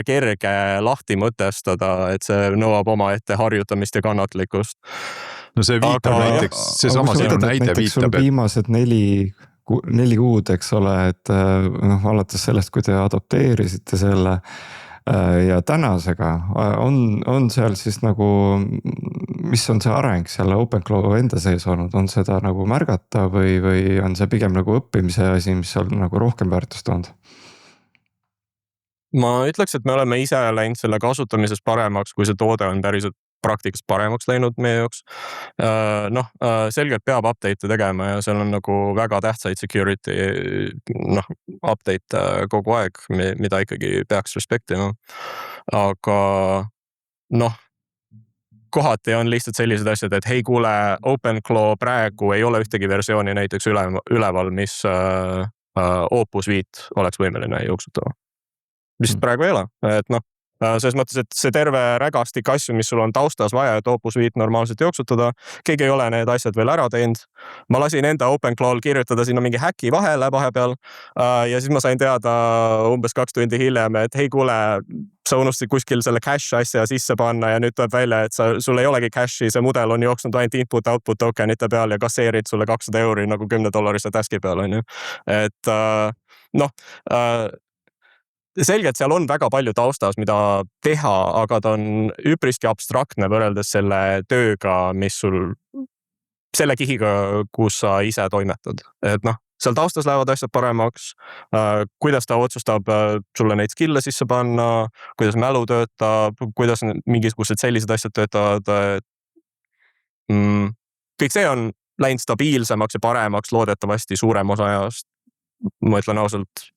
kerge lahti mõtestada, et see nõuab omaette harjutamist ja kannatlikkust. No see viitab näiteks, see sama sinu näide viitab, et viimased 4 kuud, eks ole, et alates sellest, kui te adopteerisite selle ja tänasega on seal siis nagu, mis on see areng seal OpenClaw enda sees olnud, on seda nagu märgata või on see pigem nagu õppimise asi, mis on nagu rohkem väärtust olnud? Ma ütleks, et me oleme ise läinud selle kasutamises paremaks, kui see toode on päriselt praktikas paremaks läinud meie jaoks. Selgelt peab update'e tegema ja seal on nagu väga tähtsaid security update kogu aeg, mida ikkagi peaks respektima. aga noh, kohati on lihtsalt sellised asjad, et hei kuule, OpenClaw praegu ei ole ühtegi versiooni näiteks üleval, mis Opus 5 oleks võimeline jooksutama. Lihtsalt praegu ei ole, et noh, selles mõttes, et see terve rägastik asju, mis sul on taustas vaja, et Opus 5 normaalselt jooksutada, keegi ei ole need asjad veel ära teinud. Ma lasin enda OpenClaw'l kirjutada sinna mingi häki vahele vahepeal ja siis ma sain teada umbes 2 tundi hiljem, et hei kuule, sa unustasid kuskil selle cache asja sisse panna ja nüüd tuleb välja, et sul ei olegi cache'i, see mudel on jooksnud ainult input-output tokenite peal ja kasseerid sulle €200 nagu $10 task'i peal, on ju. Et noh, selgelt seal on väga palju taustas, mida teha, aga ta on üpriski abstraktne võrreldes selle tööga, mis sul, selle kihiga, kus sa ise toimetad. Et noh, seal taustas lähevad asjad paremaks, kuidas ta otsustab sulle neid skill'e sisse panna, kuidas mälu töötab, kuidas mingisugused sellised asjad töötavad. Kõik see on läinud stabiilsemaks ja paremaks loodetavasti suurem osa ajast. Ma ütlen ausalt,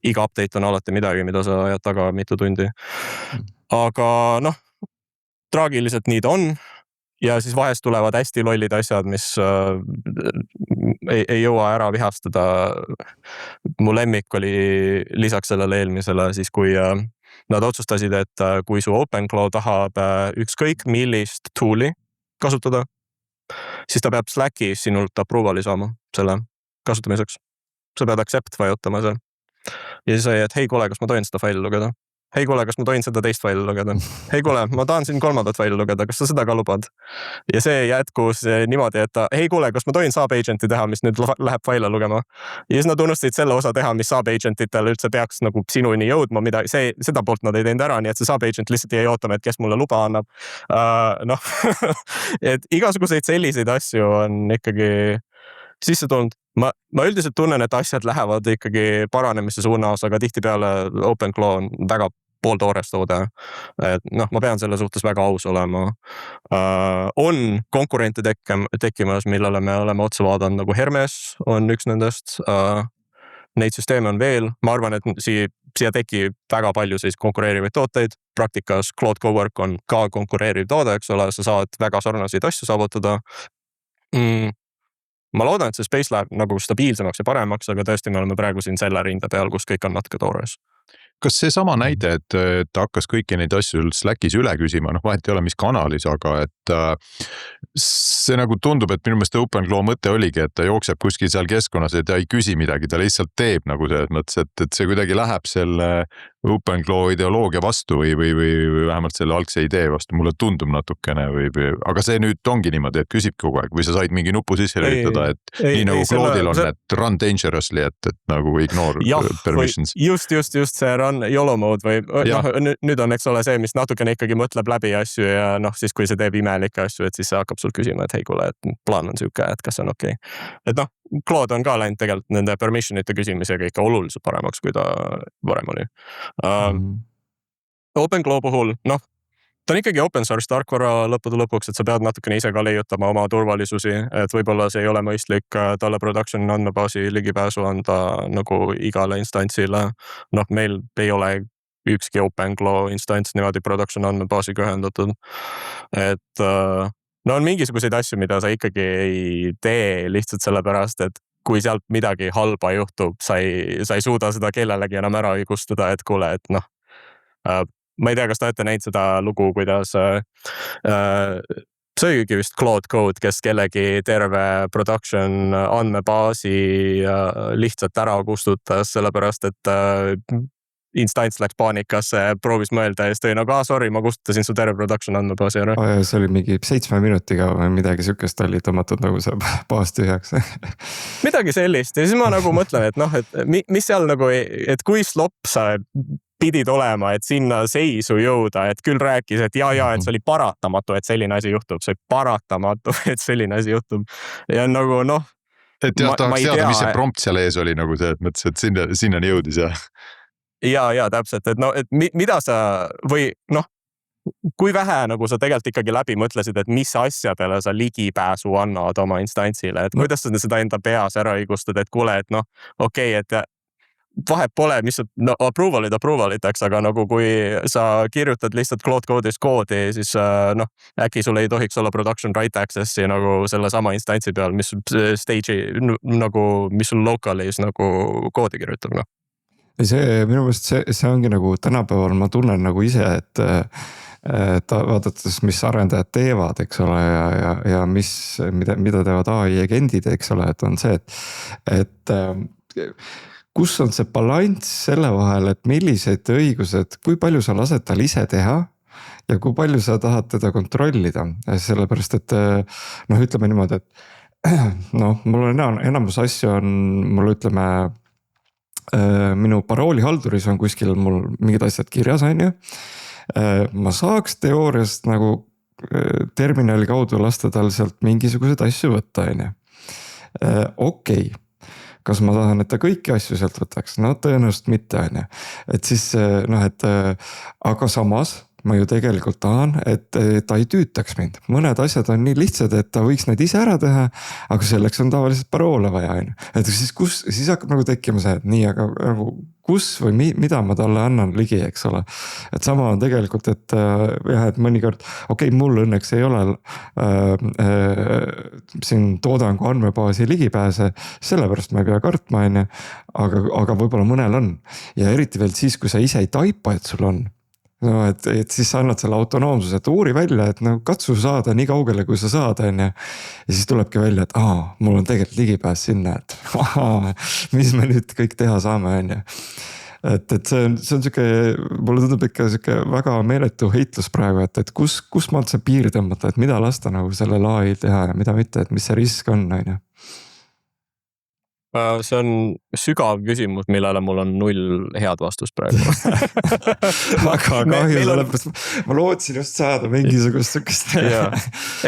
iga update on alati midagi, mida sa ajad taga mitu tundi. Aga noh, traagiliselt nii ta on. Ja siis vahest tulevad hästi lollid asjad, mis ei jõua ära vihastada. Mu lemmik oli lisaks sellele eelmisele siis, kui nad otsustasid, et kui su OpenClaw tahab ükskõik millist tool'i kasutada, siis ta peab Slackis sinult approval'i saama selle kasutamiseks. Sa pead accept vajutama seal. Ja siis sai, et hei kuule, kas ma tohin seda faili lugeda? Hei kuule, kas ma tohin seda teist faili lugeda? Hei kuule, ma tahan siin 3. faili lugeda, kas sa seda ka lubad? Ja see jätkus niimoodi, et hei kuule, kas ma tohin sub-agenti teha, mis nüüd läheb faile lugema? Ja siis nad unustasid selle osa teha, mis sub-agentitel üldse peaks nagu sinuni jõudma, seda poolt nad ei teinud ära, nii et see sub-agent lihtsalt jäi ootama, et kes mulle luba annab. Noh, et igasuguseid selliseid asju on ikkagi sisse tulnud. Ma üldiselt tunnen, et asjad lähevad ikkagi paranemise suunas, aga tihtipeale OpenClaw on väga pooltoores toode. Et noh, ma pean selle suhtes väga aus olema. On konkurente tekkimas, millele me oleme otsa vaadanud, nagu Hermes on üks nendest. Neid süsteeme on veel. Ma arvan, et siia tekib väga palju siis konkureerivaid tooteid. Praktikas Claude Cowork on ka konkureeriv toode, eks ole, sa saad väga sarnaseid asju saavutada. Ma loodan, et see space läheb nagu stabiilsemaks ja paremaks, aga tõesti me oleme praegu siin selle rinde peal, kus kõik on natuke toores. Kas see sama näide, et ta hakkas kõiki neid asju Slackis üle küsima, noh vahet ei ole, mis kanalis, aga et see nagu tundub, et minu meelest OpenClaw mõte oligi, et ta jookseb kuskil seal keskkonnas ja ta ei küsi midagi, ta lihtsalt teeb nagu selles mõttes, et see kuidagi läheb selle OpenClaw ideoloogia vastu või vähemalt selle algse idee vastu, mulle tundub natukene aga see nüüd ongi niimoodi, et küsib kogu aeg või sa said mingi nupu sisse lülitada, et nii nagu Claude'il on, et run dangerously, et nagu ignore permissions. Just see run YOLO mode või noh, nüüd on eks ole see, mis natukene ikkagi mõtleb läbi asju ja noh, siis kui see teeb imelikke asju, et siis see hakkab sul küsima, et hei kuule, et plaan on siuke, et kas see on okei. Et noh, Claude on ka läinud tegelikult nende permissionite küsimisega ikka oluliselt paremaks, kui ta varem oli. OpenClaw puhul, noh, ta on ikkagi open source tarkvara lõppude lõpuks, et sa pead natukene ise ka leiutama oma turvalisusi, et võib-olla see ei ole mõistlik talle production andmebaasi ligipääsu anda nagu igale instantsile. Noh, meil ei ole ükski OpenClaw instants niimoodi production andmebaasiga ühendatud. Et no on mingisuguseid asju, mida sa ikkagi ei tee lihtsalt sellepärast, et kui sealt midagi halba juhtub, sa ei suuda seda kellelegi enam ära õigustada, et kuule, et noh, ma ei tea, kas te olete näinud seda lugu, kuidas see oligi vist Claude Code, kes kellegi terve production andmebaasi lihtsalt ära kustutas, sellepärast et instants läks paanikasse, proovis mõelda ja siis tõi nagu, sorry, ma kustutasin su terve production andmebaasi ära. See oli mingi 7 minutiga või midagi sükest oli tõmmatud nagu see baas tühjaks. Midagi sellist ja siis ma nagu mõtlen, et noh, et mis seal nagu, et kui slopp sa pidid olema, et sinna seisu jõuda, et küll rääkis, et ja, et see oli paratamatu, et selline asi juhtub, see oli paratamatu, et selline asi juhtub ja nagu noh. Et jah, tahaks teada, mis see prompt seal ees oli nagu see, et mõtles, et sinna jõudis ja. Ja täpselt, et no, et mida sa või noh, kui vähe nagu sa tegelikult ikkagi läbi mõtlesid, et mis asjadele sa ligipääsu annad oma instantsile, et kuidas sa seda enda peas ära õigustad, et kuule, et noh, okei, et vahet pole, mis no, approval'iteks, aga nagu kui sa kirjutad lihtsalt Claude Code'is koodi, siis noh, äkki sul ei tohiks olla production write access'i nagu selle sama instantsi peal, mis stage'i nagu, mis sul localis nagu koodi kirjutab, noh. See minu meelest see ongi nagu tänapäeval ma tunnen nagu ise, et vaadates, mis arendajad teevad, eks ole, ja mida teevad AI agendid, eks ole, et on see, et kus on see balanss selle vahel, et millised õigused, kui palju sa lased tal ise teha ja kui palju sa tahad teda kontrollida, sellepärast et noh, ütleme niimoodi, et noh, mul on enamus asju on mul ütleme minu paroolihalduris on kuskil mul mingid asjad kirjas, on ju. Ma saaks teooriast nagu terminali kaudu lasta tal sealt mingisuguseid asju võtta, on ju. Okei. Kas ma tahan, et ta kõiki asju sealt võtaks? No tõenäoliselt mitte, on ju. Et siis noh, et aga samas ma ju tegelikult tahan, et ta ei tüütaks mind. Mõned asjad on nii lihtsad, et ta võiks need ise ära teha, aga selleks on tavaliselt paroole vaja, on ju. Et siis hakkab nagu tekkima see, et nii, aga nagu kus või mida ma talle annan ligi, eks ole. Et sama on tegelikult, et jah, et mõnikord, okei, mul õnneks ei ole siin toodangu andmebaasi ligipääse, sellepärast ma ei pea kartma, on ju, aga võib-olla mõnel on. Ja eriti veel siis, kui sa ise ei taipa, et sul on. No, et siis sa annad selle autonoomsuse, et uuri välja, et no katsu saada nii kaugele, kui sa saad, on ju. Ja siis tulebki välja, et mul on tegelikult ligipääs sinna, et mis me nüüd kõik teha saame, on ju. Et see on siuke, mulle tundub ikka siuke väga meeletu heitlus praegu, et kus maalt see piir tõmmata, et mida lasta nagu selle AI teha ja mida mitte, et mis see risk on, on ju. See on sügav küsimus, millele mul on 0 head vastust praegu. Aga kahju, sellepärast ma lootsin just saada mingisugust sukest.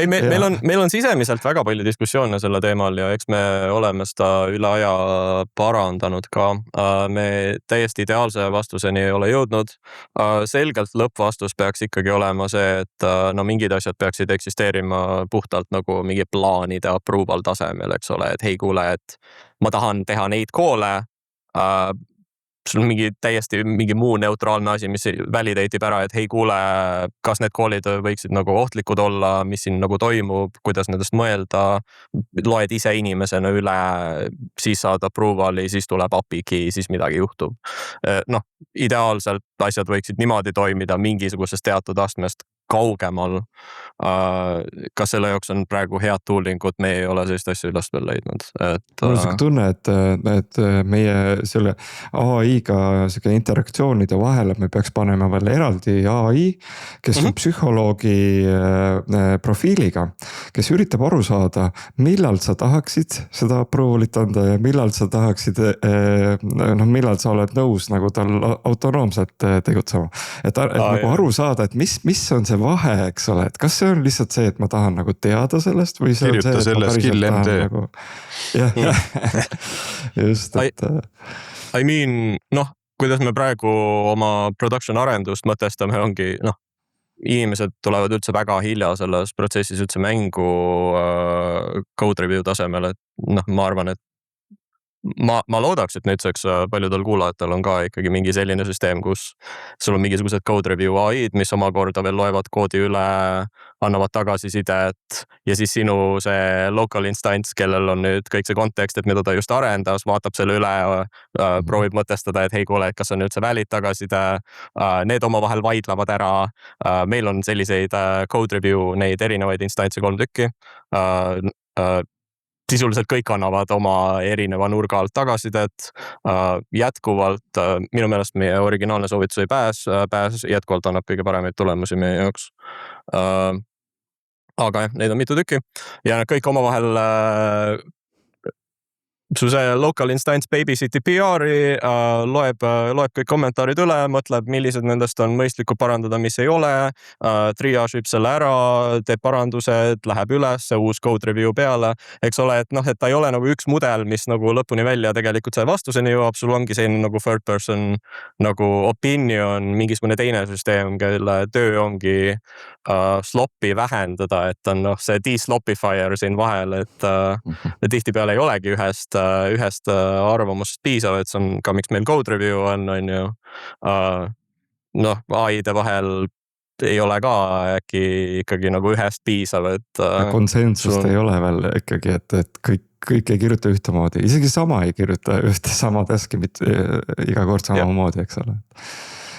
Ei, meil on sisemiselt väga palju diskussioone selle teemal ja eks me oleme seda üle aja parandanud ka. Me täiesti ideaalse vastuseni ei ole jõudnud. Selgelt lõppvastus peaks ikkagi olema see, et no mingid asjad peaksid eksisteerima puhtalt nagu mingi plaanide approval tasemel, eks ole, et hei kuule, et ma tahan teha neid koole, sul on mingi muu neutraalne asi, mis validate'ib ära, et hei kuule, kas need koolid võiksid nagu ohtlikud olla, mis siin nagu toimub, kuidas nendest mõelda, loed ise inimesena üle, siis saad approval'i, siis tuleb API key, siis midagi juhtub. Noh, ideaalselt asjad võiksid niimoodi toimida mingisugusest teatud astmest kaugemal. Kas selle jaoks on praegu head toolingut, me ei ole sellist asja üles veel leidnud. Mul on siuke tunne, et meie selle AI-ga siuke interaktsioonide vahele me peaks panema veel eraldi AI, kes on psühholoogi profiiliga, kes üritab aru saada, millal sa tahaksid seda approval'it anda ja millal sa tahaksid, millal sa oled nõus nagu tal autonoomselt tegutsema. Et nagu aru saada, et mis on see vahe, eks ole, et kas see on lihtsalt see, et ma tahan nagu teada sellest või see kirjuta on see, et ma päriselt tahan nagu. Just, et. I mean, noh, kuidas me praegu oma production arendust mõtestame, ongi, noh, inimesed tulevad üldse väga hilja selles protsessis üldse mängu code review tasemel, et noh, ma arvan, et ma loodaks, et nüüdseks paljudel kuulajatel on ka ikkagi mingi selline süsteem, kus sul on mingisugused code review AI-d, mis omakorda veel loevad koodi üle, annavad tagasisidet ja siis sinu see local instance, kellel on nüüd kõik see kontekst, et mida ta just arendas, vaatab selle üle, proovib mõtestada, et hei kuule, kas on üldse valid tagasiside, need omavahel vaidlevad ära. Meil on selliseid code review, neid erinevaid instantse 3 tükki. Sisuliselt kõik annavad oma erineva nurga alt tagasisidet. Jätkuvalt, minu meelest meie originaalne soovitus ei pääs jätkuvalt annab kõige paremaid tulemusi meie jaoks. Aga neid on mitu tükki ja kõik omavahel su see local instance babysit PR-i, loeb kõik kommentaarid üle, mõtleb, millised nendest on mõistlikud parandada, mis ei ole, triage'ib selle ära, teeb parandused, läheb üles, uus code review peale, eks ole, et noh, et ta ei ole nagu üks mudel, mis nagu lõpuni välja tegelikult see vastuseni jõuab, sul ongi selline nagu third person nagu opinion, mingisugune teine süsteem, kelle töö ongi sloppi vähendada, et on noh, see de-sloppifier siin vahel, et tihtipeale ei olegi ühest ühest arvamusest piisav, et see on ka, miks meil code review on ju. Noh, AI-de vahel ei ole ka äkki ikkagi nagu ühest piisav, et konsensust sul- ei ole veel ikkagi, et kõik ei kirjuta ühtemoodi, isegi sama ei kirjuta ühte sama task'i mitte iga kord samamoodi, eks ole.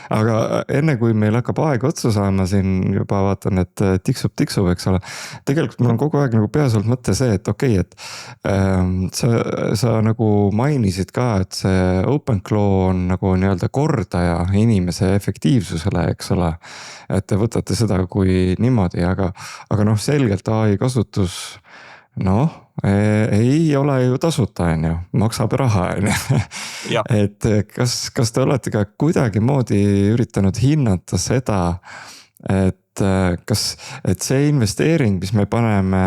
Aga enne kui meil hakkab aeg otsa saama, siin juba vaatan, et tiksub, eks ole. Tegelikult mul on kogu aeg nagu peas olnud mõte see, et okei, et sa nagu mainisid ka, et see OpenClaw on nagu nii-öelda kordaja inimese efektiivsusele, eks ole. Et te võtate seda kui niimoodi, aga noh, selgelt AI kasutus, noh, ei ole ju tasuta, on ju, maksab raha, on ju. Jah. Et kas te olete ka kuidagimoodi üritanud hinnata seda, et see investeering, mis me paneme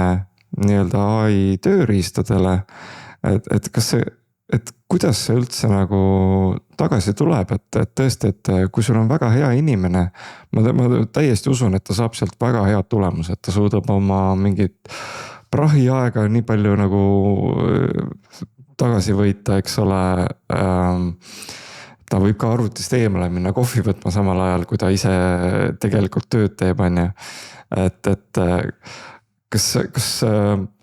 nii-öelda AI tööriistadele, et kas see, et kuidas see üldse nagu tagasi tuleb, et tõesti, et kui sul on väga hea inimene, ma täiesti usun, et ta saab sealt väga head tulemused, ta suudab oma mingit prahiaega nii palju nagu tagasi võita, eks ole. Ta võib ka arvutist eemale minna kohvi võtma samal ajal, kui ta ise tegelikult tööd teeb, on ju. Et kas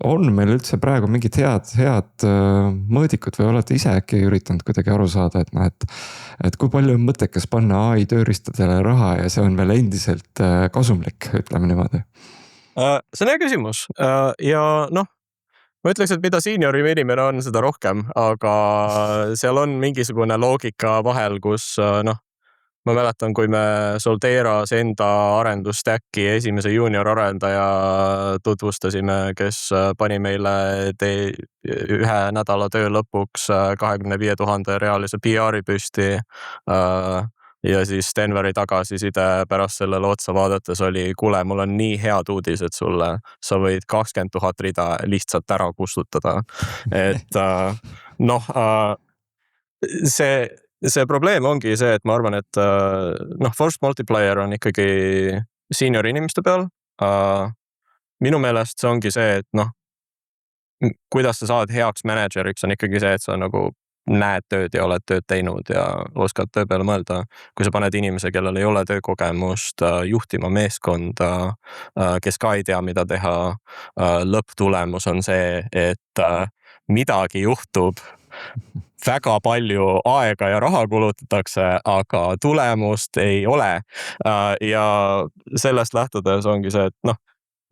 on meil üldse praegu mingid head mõõdikud või olete ise äkki üritanud kuidagi aru saada, et kui palju on mõttekas panna AI tööriistadele raha ja see on veel endiselt kasumlik, ütleme niimoodi? See on hea küsimus ja noh, ma ütleks, et mida seniorim inimene on, seda rohkem, aga seal on mingisugune loogika vahel, kus noh, ma mäletan, kui me Solteras enda arendustacki esimese junior arendaja tutvustasime, kes pani meile ühe nädala töö lõpuks 25,000 reaalise PR-i püsti. Ja siis Denveri tagasiside pärast sellele otsa vaadates oli, kuule, mul on nii head uudised sulle, sa võid 20,000 rida lihtsalt ära kustutada. Et noh, see probleem ongi see, et ma arvan, et noh, force multiplier on ikkagi senior inimeste peal. Minu meelest see ongi see, et noh, kuidas sa saad heaks manageriks, on ikkagi see, et sa nagu näed tööd ja oled tööd teinud ja oskad töö peale mõelda. Kui sa paned inimese, kellel ei ole töökogemust, juhtima meeskonda, kes ka ei tea, mida teha, lõpptulemus on see, et midagi juhtub, väga palju aega ja raha kulutatakse, aga tulemust ei ole. Ja sellest lähtudes ongi see, et noh,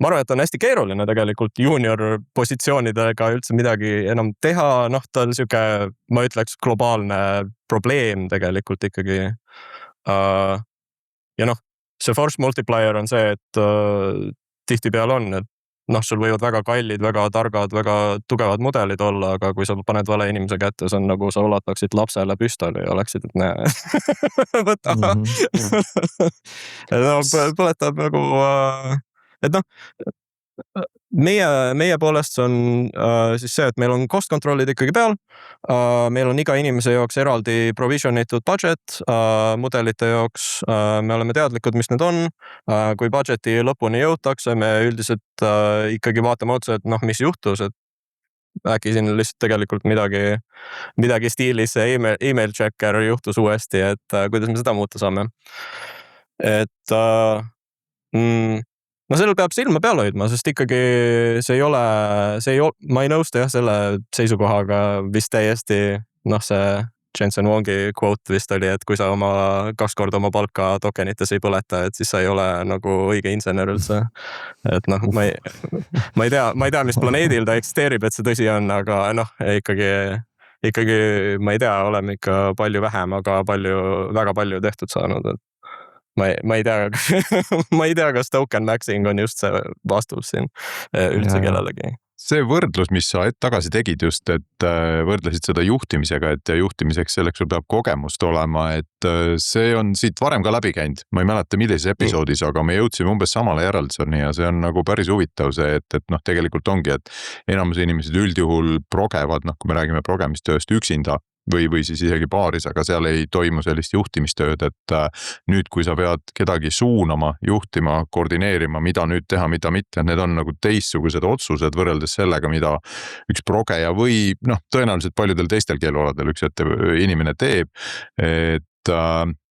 ma arvan, et on hästi keeruline tegelikult junior positsioonidega üldse midagi enam teha, noh, ta on siuke, ma ütleks, globaalne probleem tegelikult ikkagi. Ja noh, see force multiplier on see, et tihtipeale on, et noh, sul võivad väga kallid, väga targad, väga tugevad mudelid olla, aga kui sa paned vale inimese kätte, see on nagu sa ulataksid lapsele püstoli ja oleksid, et näe, võta. No, põletab nagu et noh, meie poolest on siis see, et meil on cost control'id ikkagi peal. Meil on iga inimese jaoks eraldi provisionitud budget mudelite jaoks. Me oleme teadlikud, mis need on. Kui budgeti lõpuni jõutakse, me üldiselt ikkagi vaatame otsa, et noh, mis juhtus, et äkki siin lihtsalt tegelikult midagi stiilis email checker juhtus uuesti, et kuidas me seda muuta saame. Et no sellel peab silma peal hoidma, sest ikkagi ma ei nõusta jah selle seisukohaga vist täiesti, noh see Jensen Wongi quote vist oli, et kui sa 2 korda oma palka tokenites ei põleta, et siis sa ei ole nagu õige insener üldse. Et noh, ma ei tea, mis planeedil ta eksisteerib, et see tõsi on, aga noh, ikkagi ma ei tea, oleme ikka palju vähem, aga väga palju tehtud saanud, et ma ei tea, kas token maxing on just see vastus siin üldse kellelegi. See võrdlus, mis sa tagasi tegid just, et võrdlesid seda juhtimisega, et juhtimiseks selleks sul peab kogemust olema, et see on siit varem ka läbi käinud. Ma ei mäleta millises episoodis, aga me jõudsime umbes samale järelduseni ja see on nagu päris huvitav see, et noh, tegelikult ongi, et enamus inimesed üldjuhul progevad, noh, kui me räägime progemistööst üksinda. või siis isegi baaris, aga seal ei toimu sellist juhtimistööd, et nüüd, kui sa pead kedagi suunama, juhtima, koordineerima, mida nüüd teha, mida mitte, need on nagu teistsugused otsused võrreldes sellega, mida üks progeja või tõenäoliselt paljudel teistel keelualadel üks inimene teeb. Et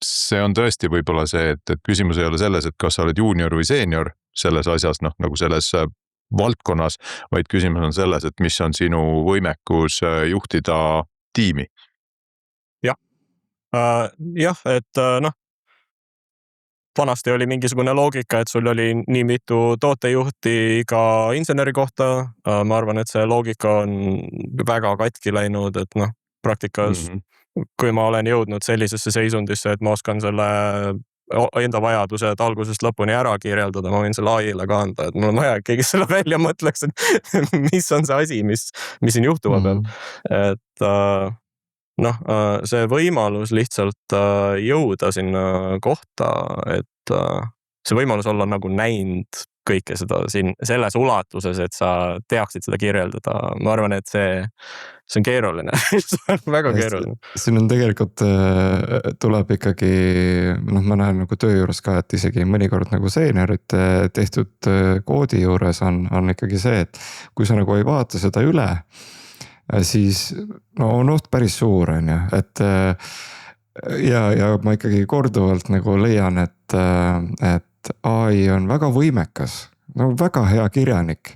see on tõesti võib-olla see, et küsimus ei ole selles, et kas sa oled juunior või seenior selles asjas, nagu selles valdkonnas, vaid küsimus on selles, et mis on sinu võimekus juhtida tiimi. Jah, et vanasti oli mingisugune loogika, et sul oli nii mitu tootejuhti iga inseneri kohta. Ma arvan, et see loogika on väga katki läinud, et praktikas kui ma olen jõudnud sellisesse seisundisse, et ma oskan selle enda vajadused algusest lõpuni ära kirjeldada, ma võin selle AI-le ka anda, et mul on vaja, et keegi selle välja mõtleks, et mis on see asi, mis siin juhtuma peab. Et see võimalus lihtsalt jõuda sinna kohta, et see võimalus olla nagu näinud kõike seda siin selles ulatuses, et sa teaksid seda kirjeldada. Ma arvan, et see on keeruline. See on väga keeruline. Siin on tegelikult tuleb ikkagi, ma näen nagu töö juures ka, et isegi mõnikord nagu seeniorite tehtud koodi juures on ikkagi see, et kui sa nagu ei vaata seda üle, siis on oht päris suur, on ju, et ja ma ikkagi korduvalt nagu leian, et AI on väga võimekas, väga hea kirjanik,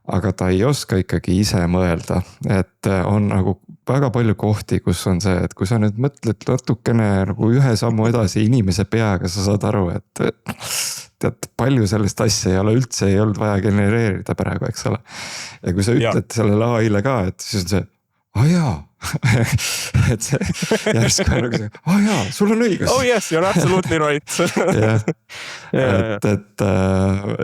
aga ta ei oska ikkagi ise mõelda, et on nagu väga palju kohti, kus on see, et kui sa nüüd mõtled natukene nagu ühe sammu edasi inimese peaga, sa saad aru, et tead, palju sellest asja ei ole üldse ei olnud vaja genereerida praegu, eks ole. Ja kui sa ütled sellele AI-le ka, et siis on see, jaa, et see järsku on nagu see, jaa, sul on õigus. Oh yes, you're absolutely right. et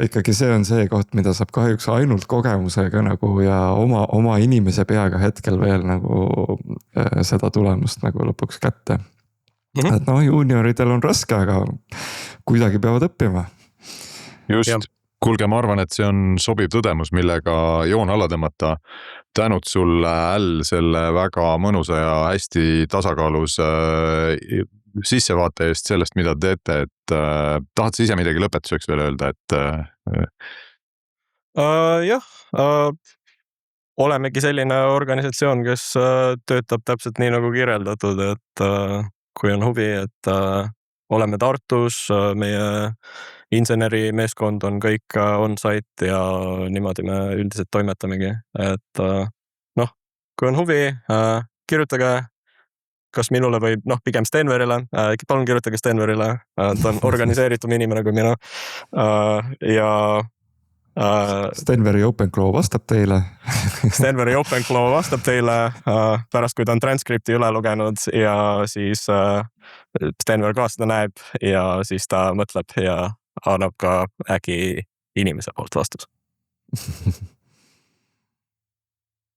ikkagi see on see koht, mida saab kahjuks ainult kogemusega nagu ja oma inimese peaga hetkel veel nagu seda tulemust nagu lõpuks kätte. Et juunioridel on raske, aga kuidagi peavad õppima. Just. Kuulge, ma arvan, et see on sobiv tõdemus, millega joon alla tõmmata. Tänud sulle selle väga mõnusa ja hästi tasakaalus sissevaate eest sellest, mida teete, et tahad sa ise midagi lõpetuseks veel öelda, et jah, olemegi selline organisatsioon, kes töötab täpselt nii nagu kirjeldatud, et kui on huvi, et oleme Tartus, meie insenerimeeskond on kõik on-site ja niimoodi me üldiselt toimetamegi, et kui on huvi, kirjutage kas minule või pigem Stenverile, palun kirjutage Stenverile, ta on organiseeritum inimene kui mina ja Stenveri OpenClaw vastab teile. Stenveri OpenClaw vastab teile pärast, kui ta on transkripti üle lugenud ja siis Stenver ka seda näeb ja siis ta mõtleb ja annab ka äkki inimese poolt vastus.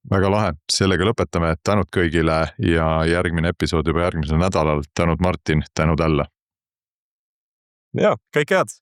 Väga lahe, sellega lõpetame, tänud kõigile ja järgmine episood juba järgmisel nädalal. Tänud Martin, tänud Älle. Ja, kõik head!